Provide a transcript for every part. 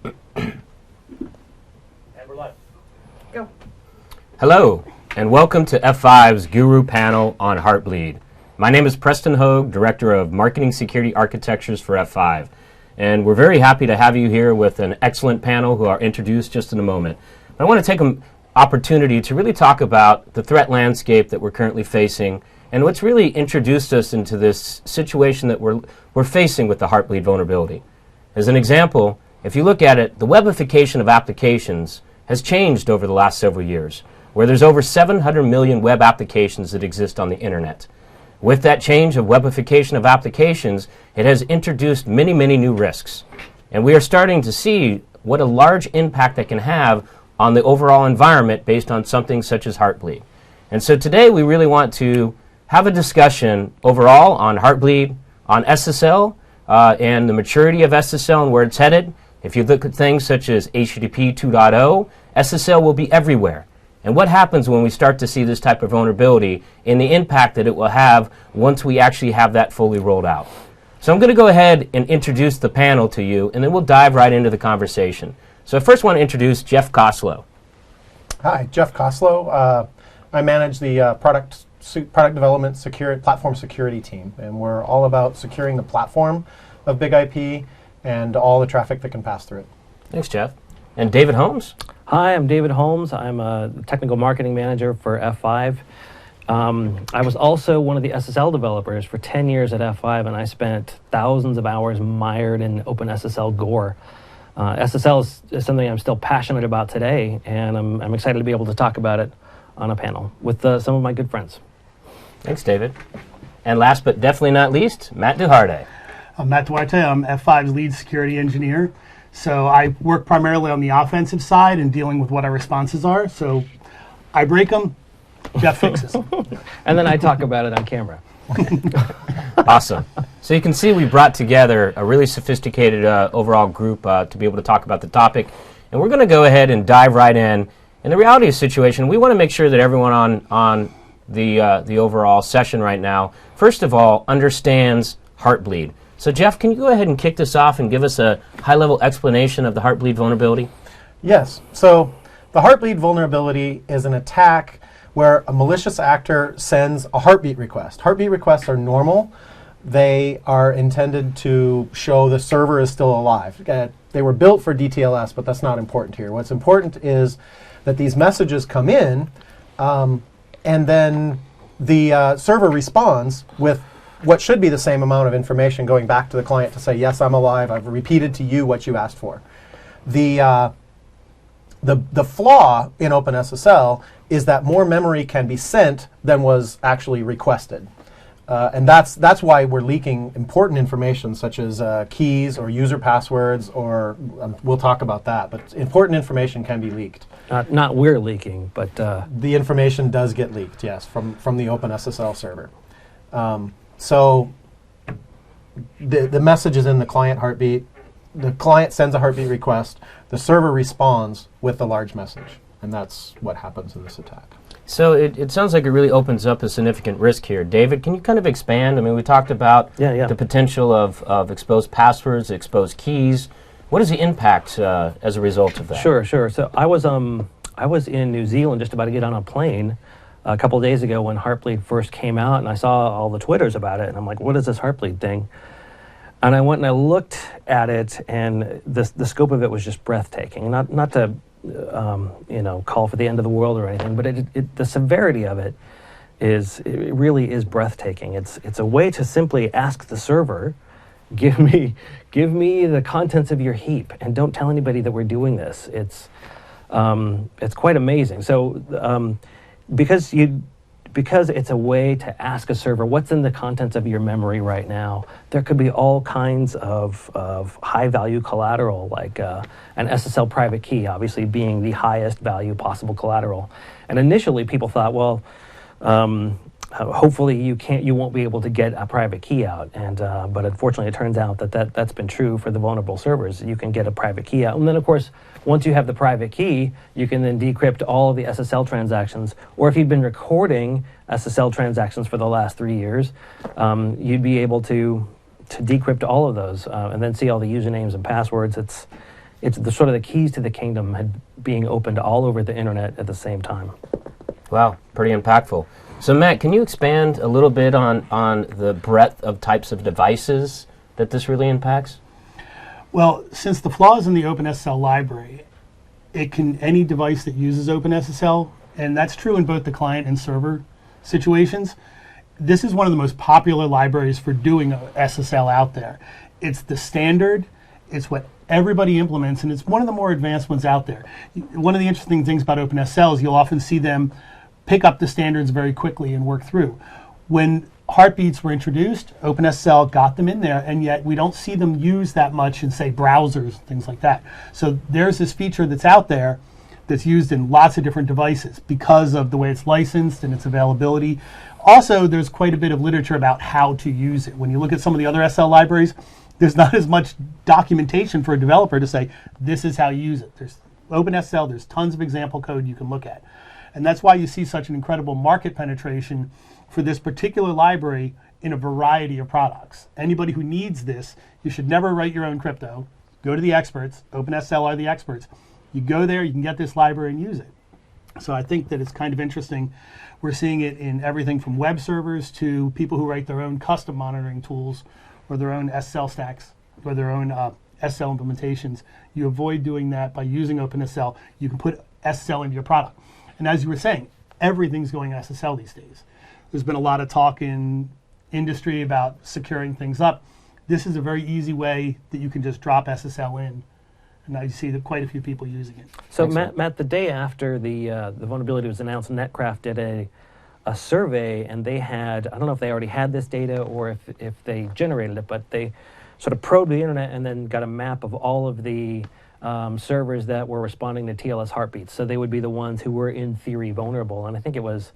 And we're live. Go. Hello, and welcome to F5's Guru panel on Heartbleed. My name is Preston Hogue, Director of Marketing Security Architectures for F5. And we're very happy to have you here with an excellent panel who are introduced just in a moment. But I want to take an opportunity to really talk about the threat landscape that we're currently facing and what's really introduced us into this situation that we're facing with the Heartbleed vulnerability. As an example, if you look at it, the webification of applications has changed over the last several years, where there's over 700 million web applications that exist on the internet. With that change of webification of applications, it has introduced many, many new risks. And we are starting to see what a large impact that can have on the overall environment based on something such as Heartbleed. And so today we really want to have a discussion overall on Heartbleed, on SSL, and the maturity of SSL and where it's headed. If you look at things such as HTTP 2.0, SSL will be everywhere. And what happens when we start to see this type of vulnerability and the impact that it will have once we actually have that fully rolled out. So I'm going to go ahead and introduce the panel to you, and then we'll dive right into the conversation. So I first want to introduce Jeff Koslow. Hi, Jeff Koslow. I manage the product development platform security team, and we're all about securing the platform of BIG-IP and all the traffic that can pass through it. Thanks, Jeff. And David Holmes. Hi, I'm David Holmes. I'm a technical marketing manager for F5. I was also one of the SSL developers for 10 years at F5, and I spent thousands of hours mired in OpenSSL gore. SSL is something I'm still passionate about today, and I'm excited to be able to talk about it on a panel with some of my good friends. Thanks, David. And last but definitely not least, Matt Duharde. I'm Matt Dwight. I'm F5's lead security engineer. So I work primarily on the offensive side and dealing with what our responses are. So I break them, Jeff fixes them. And then I talk about it on camera. Awesome. So you can see we brought together a really sophisticated overall group to be able to talk about the topic. And we're going to go ahead and dive right in. In the reality of the situation, we want to make sure that everyone on the overall session right now, first of all, understands Heartbleed. So Jeff, can you go ahead and kick this off and give us a high-level explanation of the Heartbleed vulnerability? Yes. So the Heartbleed vulnerability is an attack where a malicious actor sends a heartbeat request. Heartbeat requests are normal. They are intended to show the server is still alive. They were built for DTLS, but that's not important here. What's important is that these messages come in, and then the server responds with what should be the same amount of information going back to the client to say, yes, I'm alive, I've repeated to you what you asked for. The flaw in OpenSSL is that more memory can be sent than was actually requested. And that's why we're leaking important information such as keys or user passwords, or we'll talk about that, but important information can be leaked. Not we're leaking, but... The information does get leaked, yes, from the OpenSSL server. So the message is in the client heartbeat. The client sends a heartbeat request. The server responds with the large message. And that's what happens in this attack. So it sounds like it really opens up a significant risk here. David, can you kind of expand? I mean, we talked about the potential of exposed passwords, exposed keys. What is the impact as a result of that? Sure. So I was in New Zealand just about to get on a plane a couple of days ago when Heartbleed first came out, and I saw all the Twitters about it, and I'm like, what is this Heartbleed thing? And I went and I looked at it, and the scope of it was just breathtaking. Not to call for the end of the world or anything, but the severity of it really is breathtaking. It's a way to simply ask the server, give me the contents of your heap, and don't tell anybody that we're doing this. It's quite amazing. So because it's a way to ask a server what's in the contents of your memory right now, there could be all kinds of high-value collateral, like an SSL private key, obviously being the highest value possible collateral. And initially, people thought, well, hopefully you won't be able to get a private key out. And but unfortunately, it turns out that's been true for the vulnerable servers. You can get a private key out, and then of course, once you have the private key, you can then decrypt all of the SSL transactions. Or if you've been recording SSL transactions for the last 3 years, you'd be able to decrypt all of those and then see all the usernames and passwords. it's the sort of the keys to the kingdom had being opened all over the internet at the same time. Wow, pretty impactful. So Matt, can you expand a little bit on the breadth of types of devices that this really impacts? Well, since the flaw is in the OpenSSL library, any device that uses OpenSSL, and that's true in both the client and server situations, this is one of the most popular libraries for doing SSL out there. It's the standard, it's what everybody implements, and it's one of the more advanced ones out there. One of the interesting things about OpenSSL is you'll often see them pick up the standards very quickly and work through. When heartbeats were introduced, OpenSSL got them in there, and yet we don't see them used that much in, say, browsers, things like that. So there's this feature that's out there that's used in lots of different devices because of the way it's licensed and its availability. Also, there's quite a bit of literature about how to use it. When you look at some of the other SL libraries, there's not as much documentation for a developer to say, this is how you use it. There's OpenSSL, there's tons of example code you can look at. And that's why you see such an incredible market penetration for this particular library in a variety of products. Anybody who needs this, you should never write your own crypto. Go to the experts. OpenSSL are the experts. You go there, you can get this library and use it. So I think that it's kind of interesting. We're seeing it in everything from web servers to people who write their own custom monitoring tools or their own SSL stacks or their own SSL implementations. You avoid doing that by using OpenSSL. You can put SSL into your product. And as you were saying, everything's going SSL these days. There's been a lot of talk in industry about securing things up. This is a very easy way that you can just drop SSL in. And now you see that quite a few people using it. So Matt, the day after the vulnerability was announced, Netcraft did a survey, and they had, I don't know if they already had this data or if they generated it, but they sort of probed the internet and then got a map of all of the servers that were responding to TLS heartbeats. So they would be the ones who were in theory vulnerable. And I think it was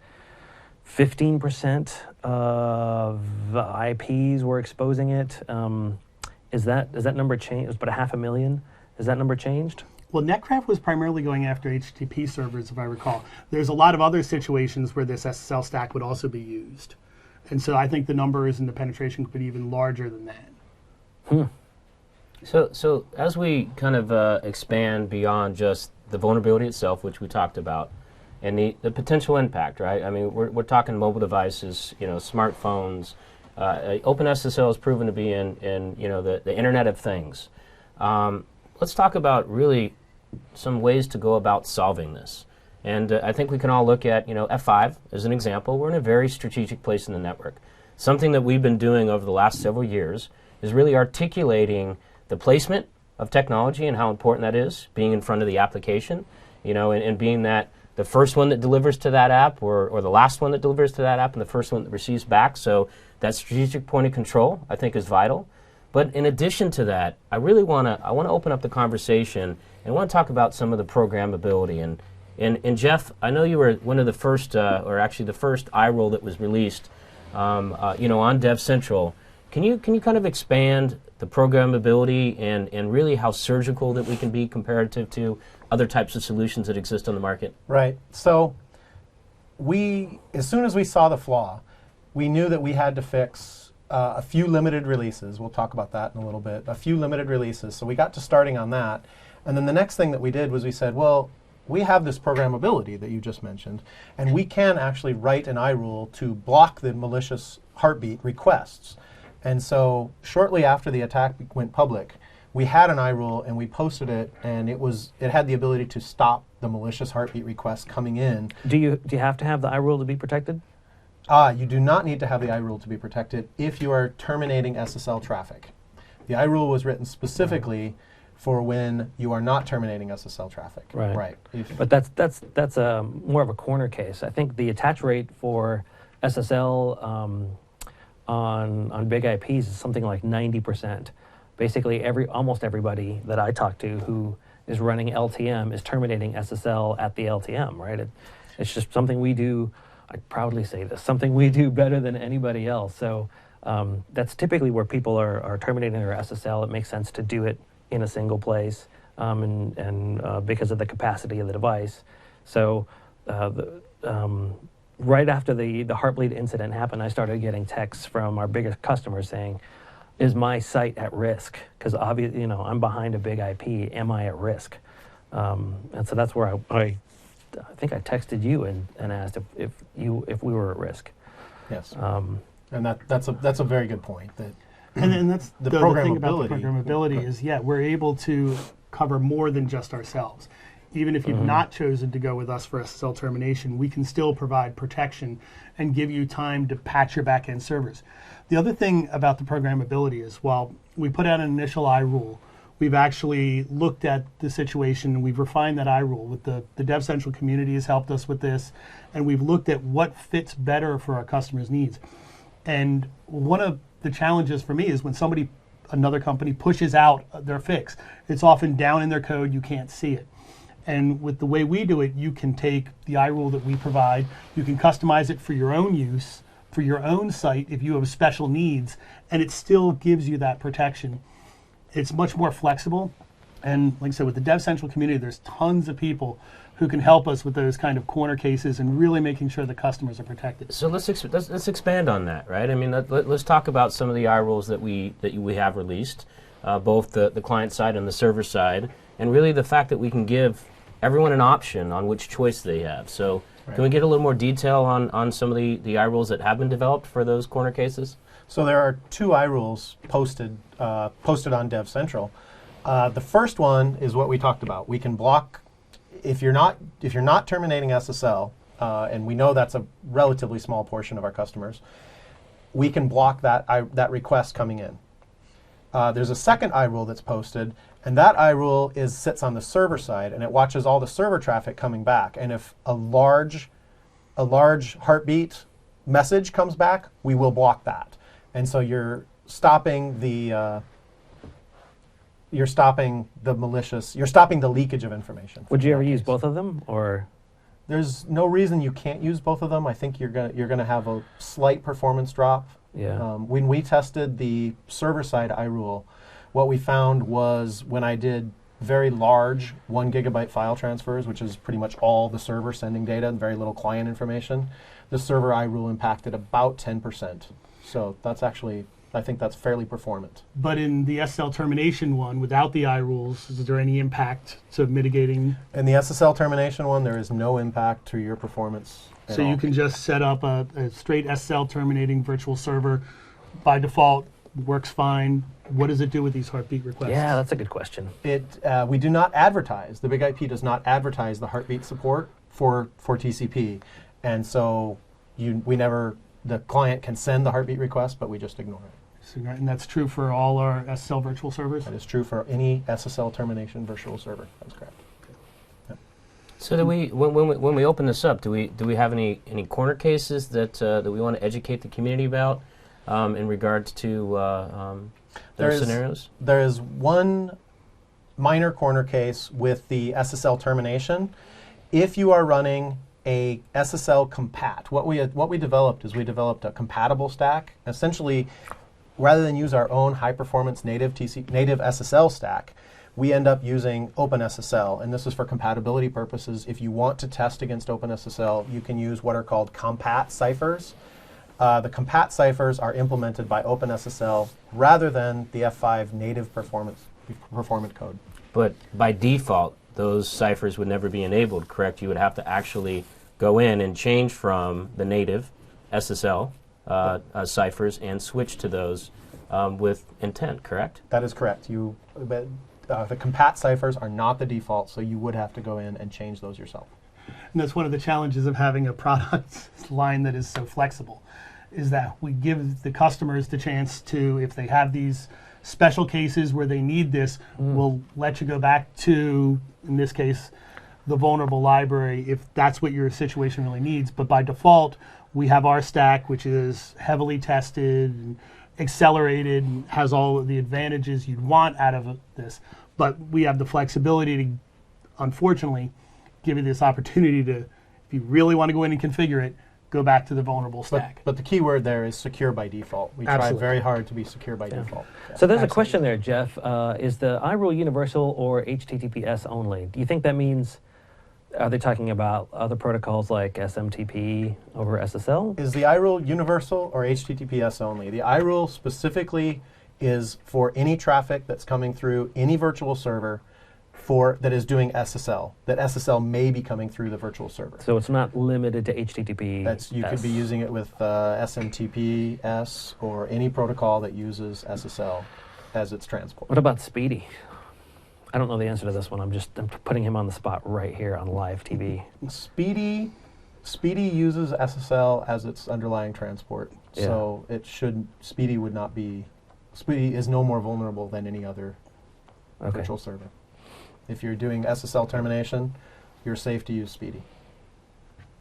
15% of the IPs were exposing it. Does that number change? It was about 500,000. Has that number changed? Well, Netcraft was primarily going after HTTP servers, if I recall. There's a lot of other situations where this SSL stack would also be used. And so I think the numbers and the penetration could be even larger than that. So as we kind of expand beyond just the vulnerability itself, which we talked about, and the potential impact, right? I mean, we're talking mobile devices, smartphones. OpenSSL is proven to be in the Internet of Things. Let's talk about really some ways to go about solving this. And I think we can all look at, F5 as an example. We're in a very strategic place in the network. Something that we've been doing over the last several years is really articulating the placement of technology and how important that is, being in front of the application, and being that the first one that delivers to that app or the last one that delivers to that app and the first one that receives back. So that strategic point of control, I think, is vital. But in addition to that, I really want to open up the conversation and want to talk about some of the programmability. And Jeff, I know you were one of the first, or actually the first iRule that was released, on DevCentral. Can you kind of expand the programmability and really how surgical that we can be comparative to other types of solutions that exist on the market? Right. So as soon as we saw the flaw, we knew that we had to fix a few limited releases. We'll talk about that in a little bit. A few limited releases. So we got to starting on that. And then the next thing that we did was we said, well, we have this programmability that you just mentioned, and we can actually write an iRule to block the malicious heartbeat requests. And so shortly after the attack went public, we had an iRule and we posted it, and it had the ability to stop the malicious heartbeat requests coming in. Do you have to have the iRule to be protected? You do not need to have the iRule to be protected if you are terminating SSL traffic. The iRule was written specifically for when you are not terminating SSL traffic. Right. But that's more of a corner case. I think the attach rate for SSL on big IPs is something like 90%. Basically, almost everybody that I talk to who is running LTM is terminating SSL at the LTM. Right. It's just something we do. I proudly say this, something we do better than anybody else. So that's typically where people are terminating their SSL. It makes sense to do it in a single place and because of the capacity of the device. So right after the Heartbleed incident happened, I started getting texts from our biggest customers saying, is my site at risk? Because obviously, I'm behind a big IP. Am I at risk? And so that's where I think I texted you and asked if we were at risk. Yes. And that's a very good point. That And that's the the thing about the programmability. programmability is, we're able to cover more than just ourselves. Even if you've not chosen to go with us for SSL termination, we can still provide protection and give you time to patch your backend servers. The other thing about the programmability is, while we put out an initial iRule, we've actually looked at the situation and we've refined that iRule. With the DevCentral community has helped us with this, and we've looked at what fits better for our customers' needs. And one of the challenges for me is when another company pushes out their fix, it's often down in their code, you can't see it. And with the way we do it, you can take the iRule that we provide, you can customize it for your own use, for your own site if you have special needs, and it still gives you that protection. It's much more flexible. And like I said, with the DevCentral community, there's tons of people who can help us with those kind of corner cases and really making sure the customers are protected. So let's expand on that, right? I mean, let's talk about some of the iRules that we have released, both the client side and the server side, and really the fact that we can give everyone an option on which choice they have. So can we get a little more detail on some of the iRules that have been developed for those corner cases? So there are 2 iRules posted on DevCentral. The first one is what we talked about. We can block if you're not terminating SSL, and we know that's a relatively small portion of our customers. We can block that request coming in. There's a second iRule that's posted, and that iRule sits on the server side, and it watches all the server traffic coming back. And if a large heartbeat message comes back, we will block that. And so you're stopping the leakage of information. Would you ever use both of them, or? There's no reason you can't use both of them. I think you're gonna have a slight performance drop. Yeah. When we tested the server-side iRule, what we found was when I did very large 1 gigabyte file transfers, which is pretty much all the server sending data and very little client information, the server iRule impacted about 10%. So that's actually, I think that's fairly performant. But in the SSL termination one, without the iRules, is there any impact to mitigating? In the SSL termination one, there is no impact to your performance at So all. you can just set up a straight SSL terminating virtual server by default, works fine. What does it do with these heartbeat requests? Yeah, that's a good question. We do not advertise. The Big IP does not advertise the heartbeat support for TCP, and so the client can send the heartbeat request, but we just ignore it. So, and that's true for all our SSL virtual servers? That is true for any SSL termination virtual server. That's correct. So do we, when we open this up, do we have any corner cases that we want to educate the community about in regards to those scenarios? There is one minor corner case with the SSL termination. If you are running a SSL compat, what we developed is we developed a compatible stack. Essentially, rather than use our own high-performance native SSL stack, we end up using OpenSSL, and this is for compatibility purposes. If you want to test against OpenSSL, you can use what are called compat ciphers. The compat ciphers are implemented by OpenSSL rather than the F5 native performant code. But by default, those ciphers would never be enabled, correct? You would have to actually go in and change from the native SSL ciphers and switch to those with intent, correct? That is correct. The compat ciphers are not the default, so you would have to go in and change those yourself. And that's one of the challenges of having a product line that is so flexible, is that we give the customers the chance to, if they have these special cases where they need this, we'll let you go back to, in this case, the vulnerable library if that's what your situation really needs. But by default, we have our stack, which is heavily tested and accelerated and has all of the advantages you'd want out of this. But we have the flexibility to, unfortunately, give you this opportunity to, if you really want to go in and configure it, go back to the vulnerable stack. But the key word there is secure by default. We try very hard to be secure by default. Yeah. So there's a question there, Jeff. Is the iRule universal or HTTPS only? Do you think that means, are they talking about other protocols like SMTP over SSL? Is the iRule universal or HTTPS only? The iRule specifically is for any traffic that's coming through any virtual server that is doing SSL. That SSL may be coming through the virtual server. So it's not limited to HTTP. You could be using it with SMTP/S or any protocol that uses SSL as its transport. What about Speedy? I don't know the answer to this one. I'm putting him on the spot right here on live TV. Speedy uses SSL as its underlying transport, so Speedy is no more vulnerable than any other virtual server. If you're doing SSL termination, you're safe to use Speedy.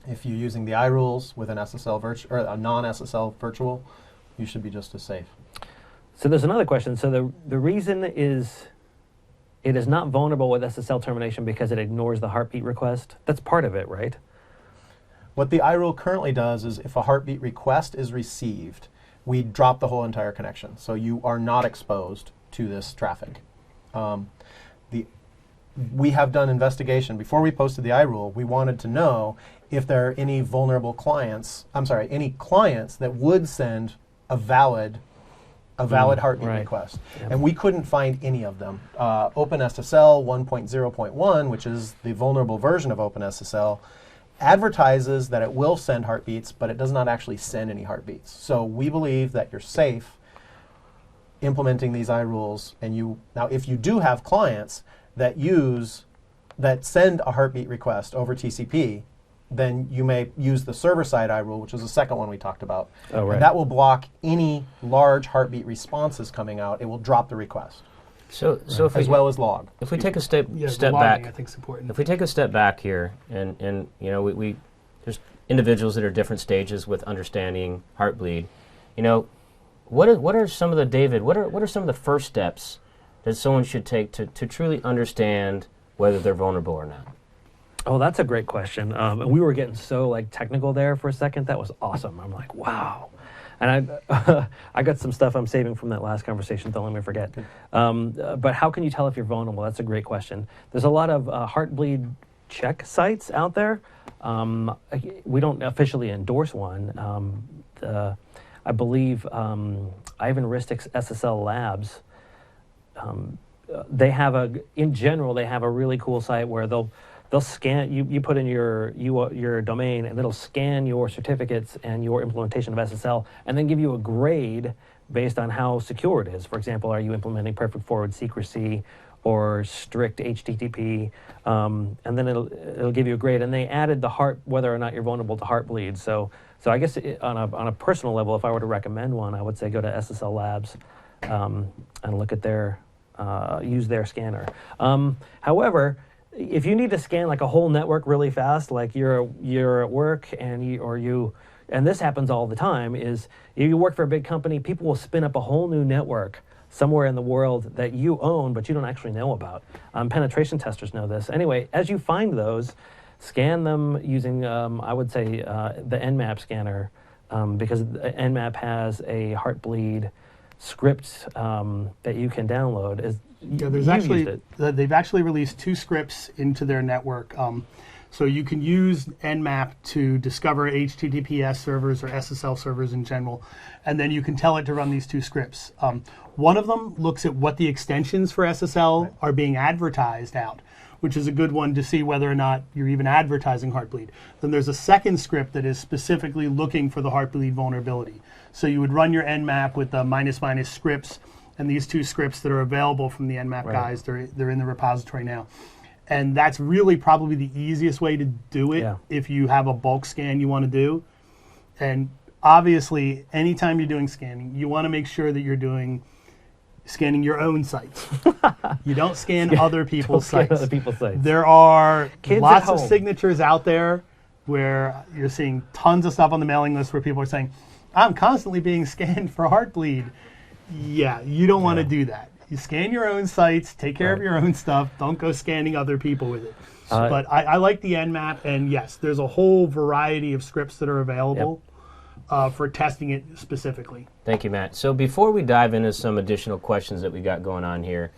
If you're using the iRules with an SSL or a non-SSL virtual, you should be just as safe. So there's another question. So the reason is it is not vulnerable with SSL termination because it ignores the heartbeat request. That's part of it, right? What the iRule currently does is if a heartbeat request is received, we drop the whole entire connection. So you are not exposed to this traffic. We have done investigation. Before we posted the iRule, we wanted to know if there are any vulnerable clients, any clients that would send a valid heartbeat request. Yep. And we couldn't find any of them. OpenSSL 1.0.1, which is the vulnerable version of OpenSSL, advertises that it will send heartbeats, but it does not actually send any heartbeats. So we believe that you're safe implementing these iRules. And now, if you do have clients that send a heartbeat request over TCP, then you may use the server-side iRule, which is the second one we talked about. Oh, right. And that will block any large heartbeat responses coming out. It will drop the request. So as well as log. If we take a step logging, back, I think is important. If we take a step back here, and we there's individuals that are different stages with understanding Heartbleed. What are some of the first steps that someone should take to truly understand whether they're vulnerable or not? Oh, that's a great question. We were getting so technical there for a second. That was awesome. I'm like, wow. And I got some stuff I'm saving from that last conversation. Don't let me forget. But how can you tell if you're vulnerable? That's a great question. There's a lot of Heartbleed check sites out there. We don't officially endorse one. I believe Ivan Ristik's SSL Labs. They have in general they have a really cool site where they'll scan, you put in your domain, and it'll scan your certificates and your implementation of SSL, and then give you a grade based on how secure it is. For example, are you implementing perfect forward secrecy or strict HTTP? And then it'll give you a grade. And they added whether or not you're vulnerable to Heartbleed. So I guess on a personal level, if I were to recommend one, I would say go to SSL Labs and look at use their scanner. However, if you need to scan a whole network really fast, like you're at work and this happens all the time, is you work for a big company, people will spin up a whole new network somewhere in the world that you own, but you don't actually know about. Penetration testers know this. Anyway, as you find those, scan them using, I would say, the Nmap scanner, because Nmap has a Heartbleed script that you can download. They've actually released 2 scripts into their network. So you can use Nmap to discover HTTPS servers or SSL servers in general, and then you can tell it to run these 2 scripts. One of them looks at what the extensions for SSL are being advertised out, which is a good one to see whether or not you're even advertising Heartbleed. Then there's a second script that is specifically looking for the Heartbleed vulnerability. So you would run your Nmap with the ---- scripts, and these 2 scripts that are available from the Nmap guys, they're in the repository now. And that's really probably the easiest way to do it if you have a bulk scan you want to do. And obviously, anytime you're doing scanning, you want to make sure that you're scanning your own sites. You don't scan other people's sites. There are lots of signatures out there where you're seeing tons of stuff on the mailing list where people are saying, I'm constantly being scanned for Heartbleed. Yeah, you don't want to do that. You scan your own sites, take care of your own stuff, don't go scanning other people with it. But I like the Nmap, and yes, there's a whole variety of scripts that are available for testing it specifically. Thank you, Matt. So before we dive into some additional questions that we got going on here,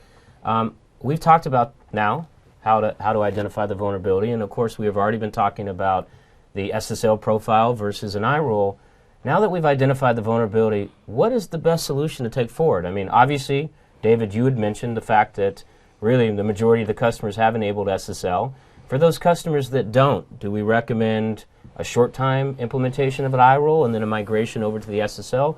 we've talked about now how to identify the vulnerability, and of course we have already been talking about the SSL profile versus an iRule. now that we've identified the vulnerability, what is the best solution to take forward? I mean, obviously, David, you had mentioned the fact that really the majority of the customers have enabled SSL. For those customers that don't, do we recommend a short-time implementation of an iRule and then a migration over to the SSL?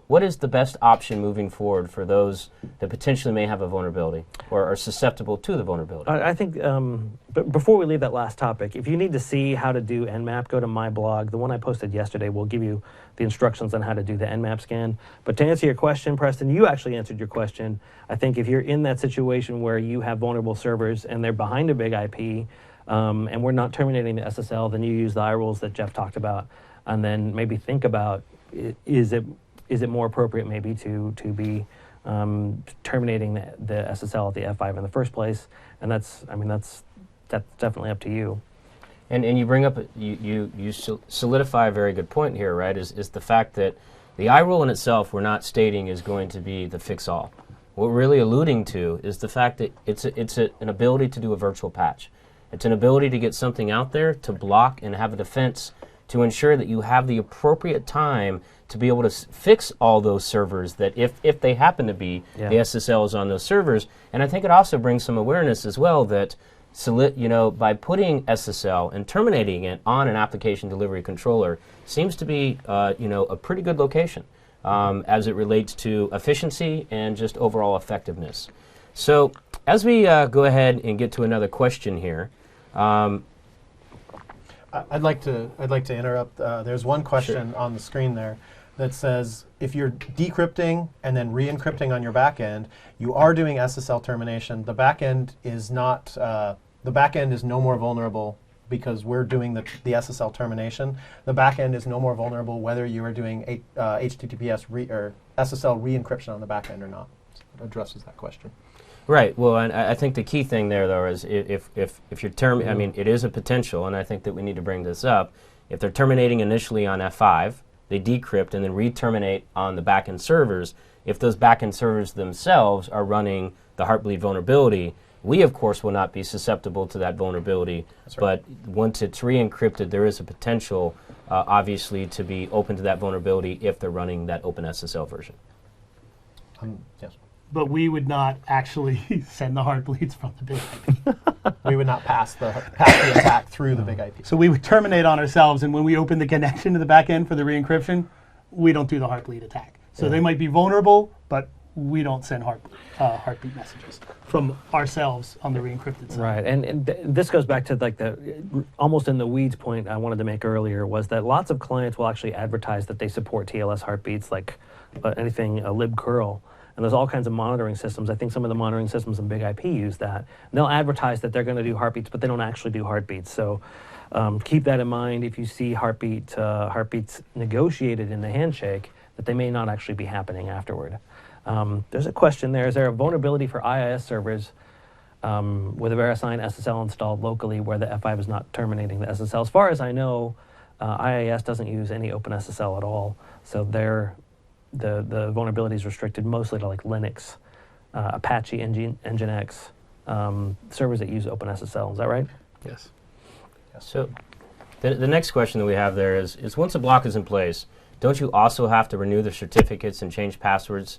What is the best option moving forward for those that potentially may have a vulnerability or are susceptible to the vulnerability? I think, but before we leave that last topic, if you need to see how to do Nmap, go to my blog. The one I posted yesterday will give you the instructions on how to do the Nmap scan. But to answer your question, Preston, you actually answered your question. I think if you're in that situation where you have vulnerable servers and they're behind a big IP, and we're not terminating the SSL, then you use the iRules that Jeff talked about, and then maybe think about, is it more appropriate maybe to be terminating the SSL at the F5 in the first place? And that's definitely up to you. And you bring up, you solidify a very good point here, right, is the fact that the iRule in itself we're not stating is going to be the fix-all. What we're really alluding to is the fact that it's an ability to do a virtual patch. It's an ability to get something out there to block and have a defense to ensure that you have the appropriate time to be able to fix all those servers that if they happen to be the SSLs on those servers. And I think it also brings some awareness as well that by putting SSL and terminating it on an application delivery controller seems to be a pretty good location as it relates to efficiency and just overall effectiveness. So as we go ahead and get to another question here, I'd like to interrupt. There's one question on the screen there that says if you're decrypting and then re-encrypting on your backend, you are doing SSL termination. The backend is not. The backend is no more vulnerable because we're doing the SSL termination. The backend is no more vulnerable whether you are doing HTTPS or SSL re-encryption on the backend or not. So it addresses that question. Right. Well, and I think the key thing there, though, is if you're I mean, it is a potential, and I think that we need to bring this up. If they're terminating initially on F5, they decrypt and then re-terminate on the backend servers. If those backend servers themselves are running the Heartbleed vulnerability, we, of course, will not be susceptible to that vulnerability. That's right. But once it's re-encrypted, there is a potential, obviously, to be open to that vulnerability if they're running that OpenSSL version. Yes. But we would not actually send the Heartbleeds from the big IP. We would not pass the attack through the big IP. So we would terminate on ourselves, and when we open the connection to the back end for the re-encryption, we don't do the Heartbleed attack. So they might be vulnerable, but we don't send heartbeat messages from ourselves on the re-encrypted side. Right, and this goes back to like the almost in the weeds point I wanted to make earlier, was that lots of clients will actually advertise that they support TLS heartbeats, like anything libcurl. And there's all kinds of monitoring systems. I think some of the monitoring systems in Big IP use that. And they'll advertise that they're going to do heartbeats, but they don't actually do heartbeats. So keep that in mind if you see heartbeats negotiated in the handshake, that they may not actually be happening afterward. There's a question there. Is there a vulnerability for IIS servers with a VeriSign SSL installed locally where the F5 is not terminating the SSL? As far as I know, IIS doesn't use any OpenSSL at all. So the vulnerability is restricted mostly to like Linux, Apache, Nginx, servers that use OpenSSL. Is that right? Yes. So the next question that we have there is once a block is in place, don't you also have to renew the certificates and change passwords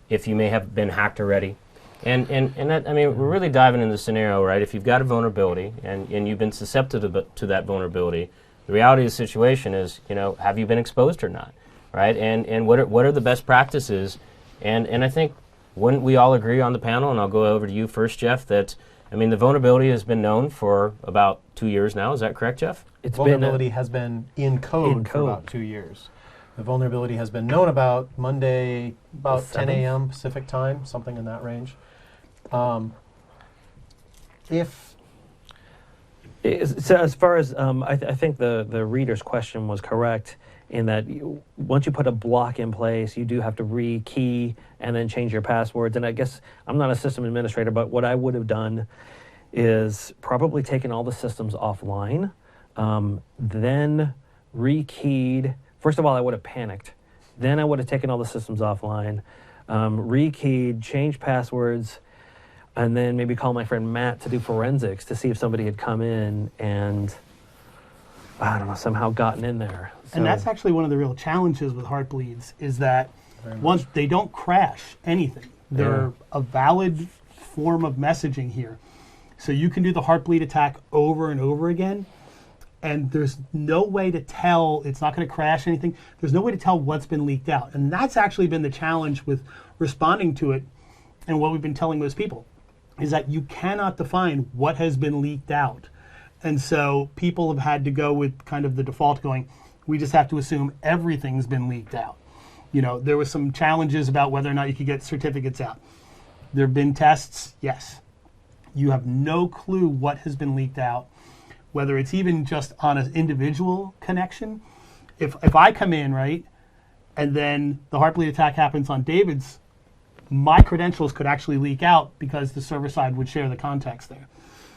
if you may have been hacked already? And that, I mean, we're really diving into the scenario, right? If you've got a vulnerability and you've been susceptible to that vulnerability, the reality of the situation is, have you been exposed or not? Right, and what are the best practices? And I think wouldn't we all agree on the panel, and I'll go over to you first, Jeff, that, I mean, the vulnerability has been known for about 2 years now. Is that correct, Jeff? Vulnerability has been in code for about 2 years. The vulnerability has been known about Monday, about 10 a.m. Pacific time, something in that range. So as far as, I think the reader's question was correct, in that once you put a block in place, you do have to rekey and then change your passwords. And I guess I'm not a system administrator, but what I would have done is probably taken all the systems offline, then rekeyed. First of all, I would have panicked. Then I would have taken all the systems offline, rekeyed, changed passwords, and then maybe call my friend Matt to do forensics to see if somebody had come in and I don't know, somehow gotten in there. And that's actually one of the real challenges with Heartbleeds is that once they don't crash anything. They're a valid form of messaging here. So you can do the Heartbleed attack over and over again, and there's no way to tell, it's not going to crash anything, there's no way to tell what's been leaked out. And that's actually been the challenge with responding to it, and what we've been telling most people, is that you cannot define what has been leaked out. And so people have had to go with kind of the default going, we just have to assume everything's been leaked out. You know, there was some challenges about whether or not you could get certificates out. There have been tests, yes. You have no clue what has been leaked out, whether it's even just on an individual connection. If I come in, right, and then the Heartbleed attack happens on David's, my credentials could actually leak out because the server side would share the context there.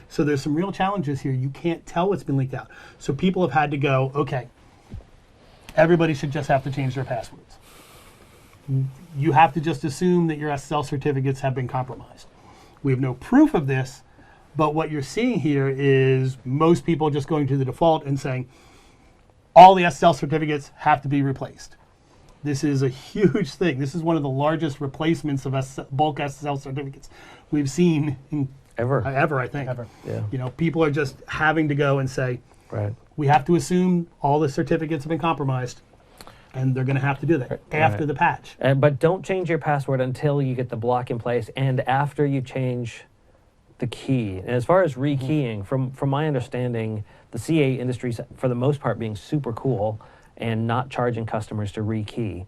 So there's some real challenges here. You can't tell what's been leaked out. So people have had to go, okay, everybody should just have to change their passwords. You have to just assume that your SSL certificates have been compromised. We have no proof of this, but what you're seeing here is most people just going to the default and saying, all the SSL certificates have to be replaced. This is a huge thing. This is one of the largest replacements of bulk SSL certificates we've seen in Ever, I think. Ever. yeah. You know, people are just having to go and say, Right. we have to assume all the certificates have been compromised, and they're going to have to do that after the patch. But don't change your password until you get the block in place and after you change the key. And as far as rekeying, from my understanding, the CA industry, for the most part, being super cool and not charging customers to rekey.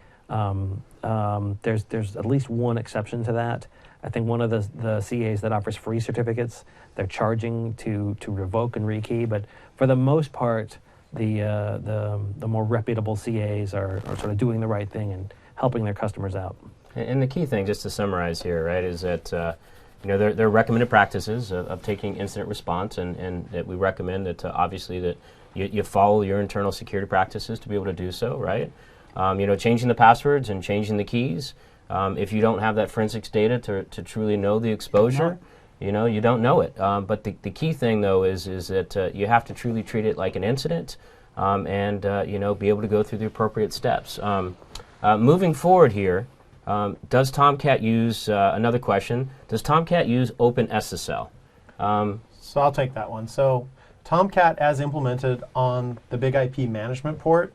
There's at least one exception to that. I think one of the CAs that offers free certificates, they're charging to revoke and rekey. But for the most part, the more reputable CAs are sort of doing the right thing and helping their customers out. And the key thing, just to summarize here, right, is that there are recommended practices of taking incident response, and that we recommend that obviously that you follow your internal security practices to be able to do so, right? Changing the passwords and changing the keys. If you don't have that forensics data to truly know the exposure, you don't know it. But the key thing, though, is that you have to truly treat it like an incident, and be able to go through the appropriate steps. Moving forward here, does Tomcat use, another question, does Tomcat use OpenSSL? So I'll take that one. So Tomcat, as implemented on the Big IP management port,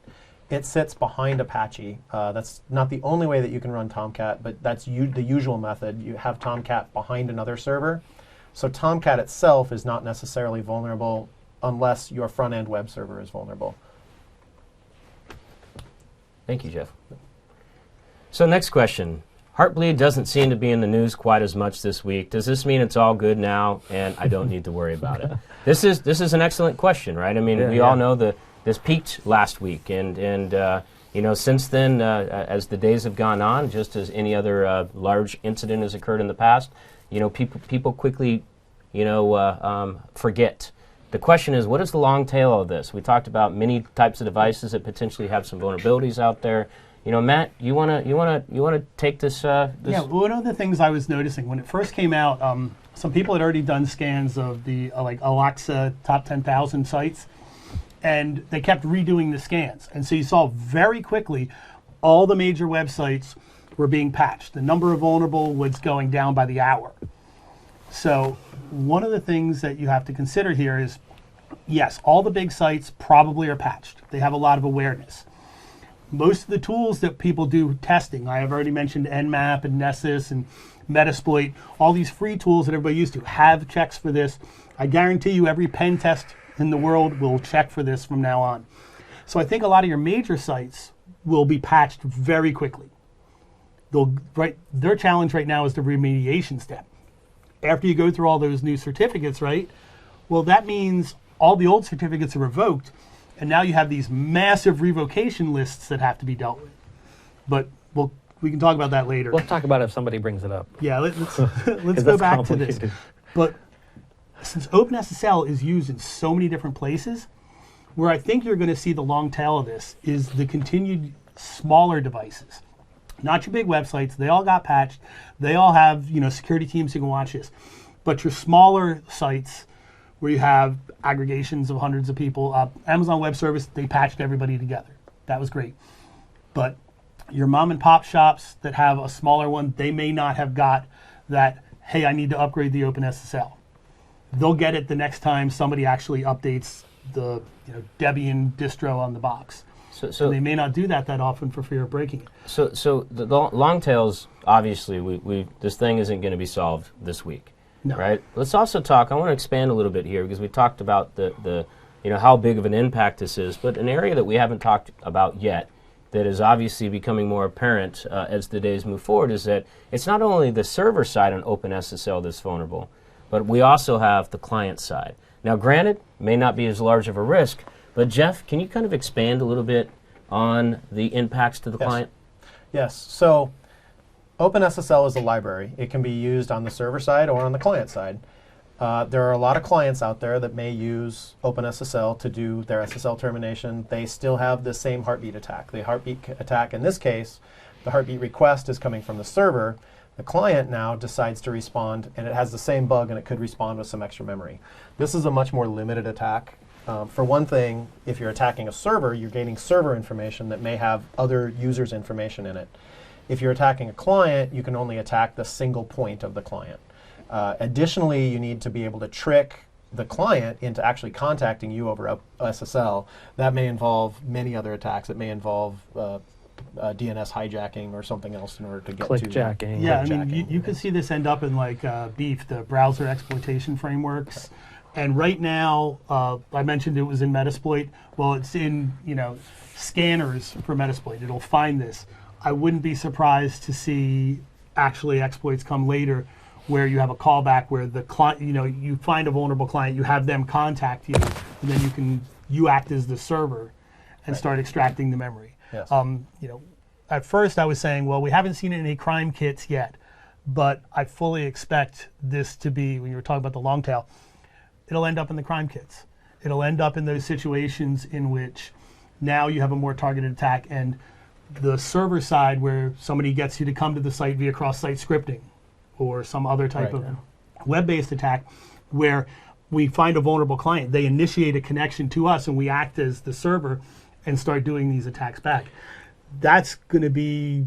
it sits behind Apache. That's not the only way that you can run Tomcat, but that's the usual method. You have Tomcat behind another server. So Tomcat itself is not necessarily vulnerable unless your front-end web server is vulnerable. Thank you, Jeff. So next question. Heartbleed doesn't seem to be in the news quite as much this week. Does this mean it's all good now and I don't need to worry about it? This is an excellent question, right? I mean, we all know this peaked last week, and since then, as the days have gone on, just as any other large incident has occurred in the past, people quickly, forget. The question is, what is the long tail of this? We talked about many types of devices that potentially have some vulnerabilities out there. Matt, you wanna take this? Yeah, one of the things I was noticing when it first came out, some people had already done scans of the like Alexa top 10,000 sites, and they kept redoing the scans. And so you saw very quickly all the major websites were being patched. The number of vulnerable was going down by the hour. So one of the things that you have to consider here is, yes, all the big sites probably are patched. They have a lot of awareness. Most of the tools that people do testing, I have already mentioned Nmap and Nessus and Metasploit, all these free tools that everybody used to have checks for this. I guarantee you every pen test in the world will check for this from now on. So I think a lot of your major sites will be patched very quickly. Their challenge right now is the remediation step. After you go through all those new certificates, right? Well, that means all the old certificates are revoked, and now you have these massive revocation lists that have to be dealt with. But we can talk about that later. We'll talk about it if somebody brings it up. Yeah, let's go back to this. But since OpenSSL is used in so many different places, where I think you're going to see the long tail of this is the continued smaller devices. Not your big websites. They all got patched. They all have security teams who can watch this. But your smaller sites where you have aggregations of hundreds of people. Amazon Web Service, they patched everybody together. That was great. But your mom and pop shops that have a smaller one, they may not have got that, hey, I need to upgrade the OpenSSL. They'll get it the next time somebody actually updates the Debian distro on the box. So they may not do that often for fear of breaking it. So the long tails, obviously, this thing isn't going to be solved this week, No. right? Let's also talk. I want to expand a little bit here because we talked about the how big of an impact this is, but an area that we haven't talked about yet that is obviously becoming more apparent as the days move forward is that it's not only the server side on OpenSSL that's vulnerable, but we also have the client side. Now, granted, may not be as large of a risk, but Jeff, can you kind of expand a little bit on the impacts to the client? Yes. So OpenSSL is a library. It can be used on the server side or on the client side. There are a lot of clients out there that may use OpenSSL to do their SSL termination. They still have the same heartbeat attack. The heartbeat attack, in this case, the heartbeat request is coming from the server. The client now decides to respond, and it has the same bug, and it could respond with some extra memory. This is a much more limited attack. For one thing, if you're attacking a server, you're gaining server information that may have other users' information in it. If you're attacking a client, you can only attack the single point of the client. Additionally, you need to be able to trick the client into actually contacting you over SSL. That may involve many other attacks. It may involve DNS hijacking or something else in order to get Clickjacking. Yeah, I mean, you could see this end up in like BEEF, the browser exploitation frameworks. And right now, I mentioned it was in Metasploit. Well, it's in scanners for Metasploit. It'll find this. I wouldn't be surprised to see actually exploits come later where you have a callback where the client, you find a vulnerable client, you have them contact you, and then you act as the server and start extracting the memory. Yes. At first I was saying, well, we haven't seen it in any crime kits yet, but I fully expect this to be, when you were talking about the long tail, it'll end up in the crime kits. It'll end up in those situations in which now you have a more targeted attack, and the server side where somebody gets you to come to the site via cross-site scripting or some other type of web-based attack where we find a vulnerable client, they initiate a connection to us and we act as the server and start doing these attacks back. That's going to be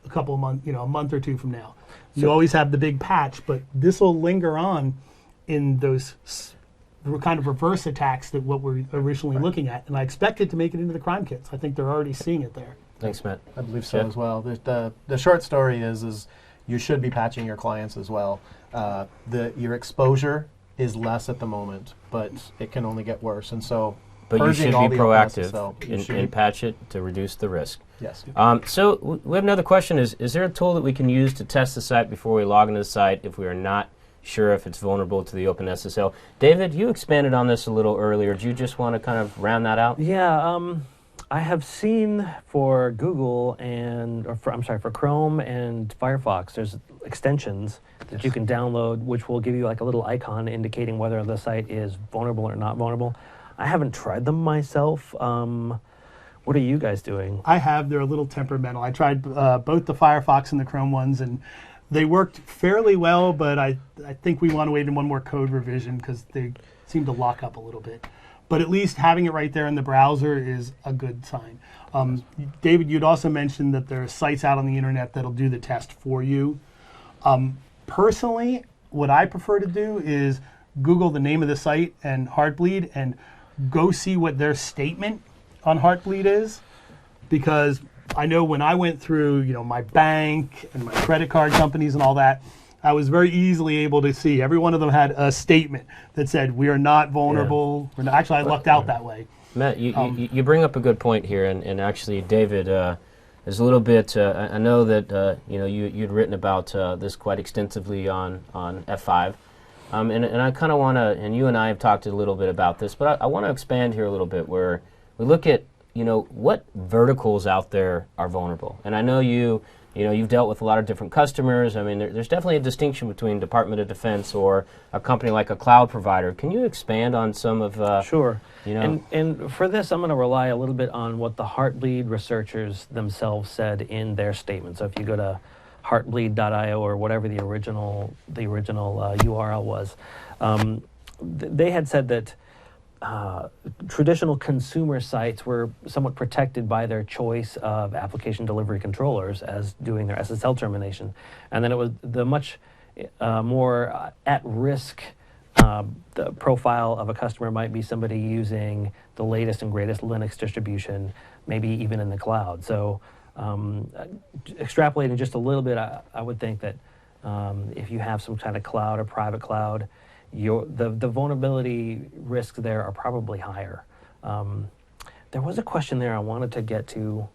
a couple of months, a month or two from now. You always have the big patch, but this will linger on in those kind of reverse attacks that what we're originally looking at, and I expect it to make it into the crime kits. I think they're already seeing it there. Thanks, Matt. I believe so as well. The short story is you should be patching your clients as well. Your exposure is less at the moment, but it can only get worse, and so. But you should be proactive and patch it to reduce the risk. Yes. So we have another question. Is there a tool that we can use to test the site before we log into the site if we are not sure if it's vulnerable to the OpenSSL? David, you expanded on this a little earlier. Do you just want to kind of round that out? Yeah, I have seen for Google for Chrome and Firefox, there's extensions that you can download, which will give you like a little icon indicating whether the site is vulnerable or not vulnerable. I haven't tried them myself. What are you guys doing? I have. They're a little temperamental. I tried both the Firefox and the Chrome ones, and they worked fairly well, but I think we want to wait in one more code revision because they seem to lock up a little bit. But at least having it right there in the browser is a good sign. David, you'd also mentioned that there are sites out on the internet that'll do the test for you. Personally, what I prefer to do is Google the name of the site and Heartbleed and go see what their statement on Heartbleed is, because I know when I went through, my bank and my credit card companies and all that, I was very easily able to see every one of them had a statement that said, we are not vulnerable. Yeah. Actually, I lucked out that way. Matt, you bring up a good point here, and actually, David, is a little bit, I know that you'd written about this quite extensively on F5, and I kind of want to, and you and I have talked a little bit about this, but I want to expand here a little bit where we look at, what verticals out there are vulnerable. And I know you've dealt with a lot of different customers. I mean, there's definitely a distinction between Department of Defense or a company like a cloud provider. Can you expand on some of? Sure. And for this, I'm going to rely a little bit on what the Heartbleed researchers themselves said in their statement. So if you go to heartbleed.io or whatever the original URL was, they had said that traditional consumer sites were somewhat protected by their choice of application delivery controllers as doing their SSL termination. And then it was the much more at-risk the profile of a customer might be somebody using the latest and greatest Linux distribution, maybe even in the cloud. So extrapolating just a little bit, I would think that if you have some kind of cloud or private cloud, the vulnerability risks there are probably higher. There was a question there I wanted to get to.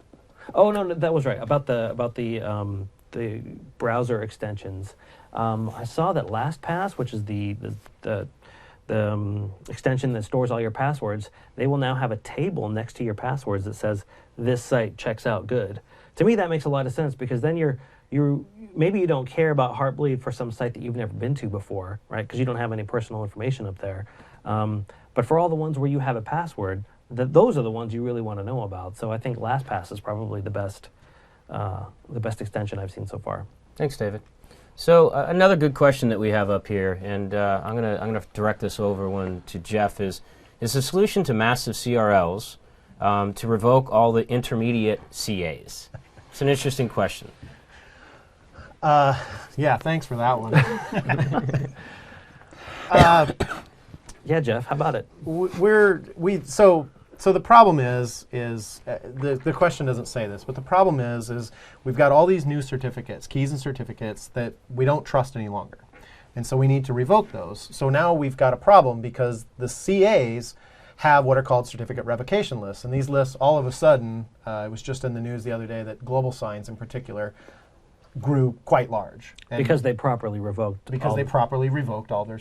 Oh no, that was right about the browser extensions. I saw that LastPass, which is the extension that stores all your passwords, they will now have a table next to your passwords that says this site checks out good. To me, that makes a lot of sense, because then you're maybe you don't care about Heartbleed for some site that you've never been to before, right? Because you don't have any personal information up there. But for all the ones where you have a password, those are the ones you really want to know about. So I think LastPass is probably the best extension I've seen so far. Thanks, David. So another good question that we have up here, and I'm gonna direct this over to Jeff, is the solution to massive CRLs to revoke all the intermediate CAs? It's an interesting question. Yeah, thanks for that one. Yeah, Jeff, how about it? So the problem is the question doesn't say this, but the problem is we've got all these new certificates, keys and certificates that we don't trust any longer. And so we need to revoke those. So now we've got a problem because the CAs have what are called certificate revocation lists. And these lists, all of a sudden, it was just in the news the other day that Global Signs in particular grew quite large. And because they properly revoked. Because they properly revoked all their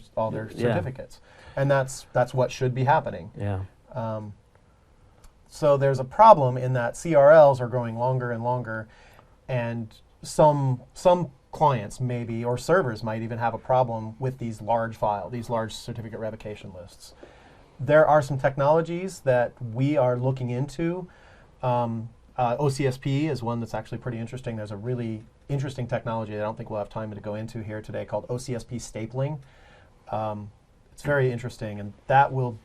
certificates. And that's what should be happening. Yeah. So there's a problem in that CRLs are growing longer and longer, and some clients maybe, or servers might even have a problem with these large certificate revocation lists. There are some technologies that we are looking into. OCSP is one that's actually pretty interesting. There's a really interesting technology that I don't think we'll have time to go into here today called OCSP stapling. It's very interesting, and that will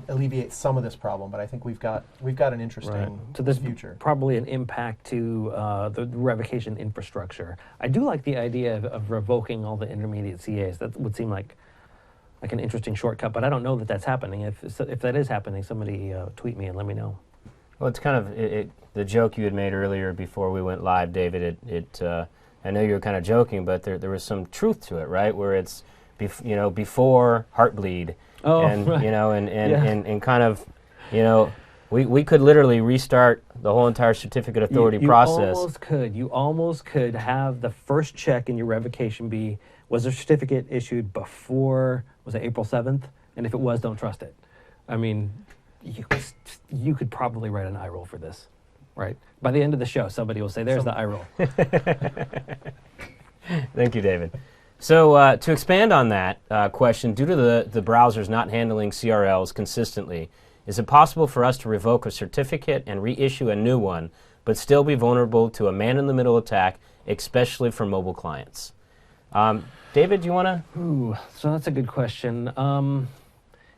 alleviate some of this problem. But I think we've got an interesting So there's future. Probably an impact to the revocation infrastructure. I do like the idea of revoking all the intermediate CAs. That would seem like an interesting shortcut, but I don't know that that's happening. If that is happening, somebody tweet me and let me know. Well, it's kind of the joke you had made earlier before we went live, David. I know you were kind of joking, but there was some truth to it, right? Where it's before Heartbleed, and right. and kind of, we could literally restart the whole entire certificate authority process. You almost could have the first check in your revocation be, was the certificate issued before, was it April 7th? And if it was, don't trust it. I mean, you could probably write an eye roll for this, right? By the end of the show, somebody will say, there's the eye roll. Thank you, David. So to expand on that question, due to the browsers not handling CRLs consistently, is it possible for us to revoke a certificate and reissue a new one, but still be vulnerable to a man-in-the-middle attack, especially for mobile clients? David, do you want to? So that's a good question.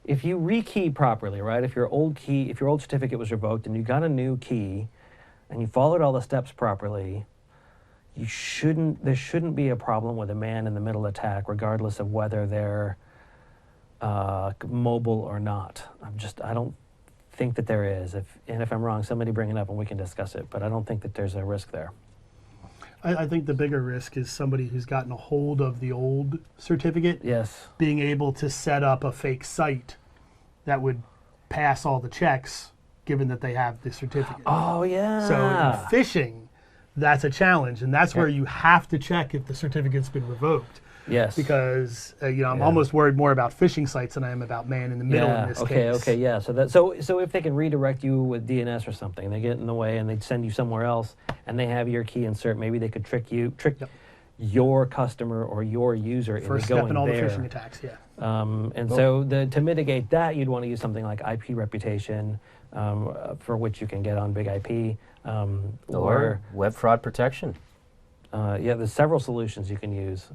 If you rekey properly, right? If your old certificate was revoked and you got a new key, and you followed all the steps properly, there shouldn't be a problem with a man-in-the-middle attack, regardless of whether they're mobile or not. I don't think that there is. If I'm wrong, somebody bring it up and we can discuss it. But I don't think that there's a risk there. I think the bigger risk is somebody who's gotten a hold of the old certificate. Yes. Being able to set up a fake site that would pass all the checks, given that they have the certificate. Oh yeah. So in phishing, that's a challenge, and that's where you have to check if the certificate's been revoked. Yes. Because I'm almost worried more about phishing sites than I am about man-in-the-middle in this case. Okay, yeah. So if they can redirect you with DNS or something, they get in the way and they send you somewhere else, and they have your key insert, maybe they could trick your customer or your user into going there. First step in all the phishing attacks, yeah. So to mitigate that, you'd want to use something like IP reputation, for which you can get on Big IP, or web fraud protection. There's several solutions you can use.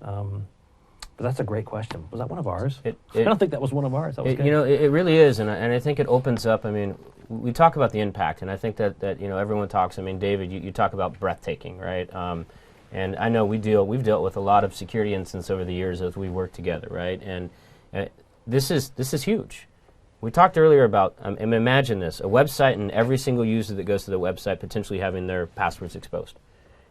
But that's a great question. Was that one of ours? It- I don't think that was one of ours. That was good. It really is, and I think it opens up. I mean, we talk about the impact, and I think that everyone talks. I mean, David, you talk about breathtaking, right? And I know we've dealt with a lot of security incidents over the years as we work together, right? And this is huge. We talked earlier about, and imagine this, a website and every single user that goes to the website potentially having their passwords exposed.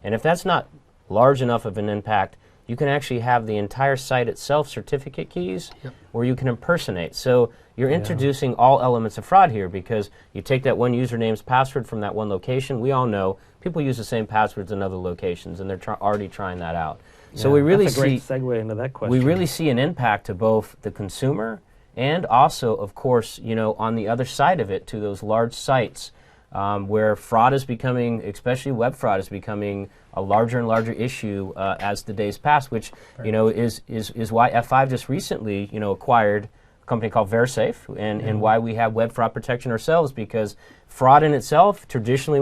And if that's not large enough of an impact, you can actually have the entire site itself certificate keys where you can impersonate. So you're introducing all elements of fraud here because you take that one username's password from that one location. We all know people use the same passwords in other locations, and they're already trying that out. Yeah, So we really that's a great segue into that question. we really see an impact to both the consumer and also, of course, on the other side of it, to those large sites where fraud is becoming, especially web fraud, is becoming a larger and larger issue as the days pass, which is why F5 just recently acquired a company called VeriSafe, and why we have web fraud protection ourselves, because fraud in itself traditionally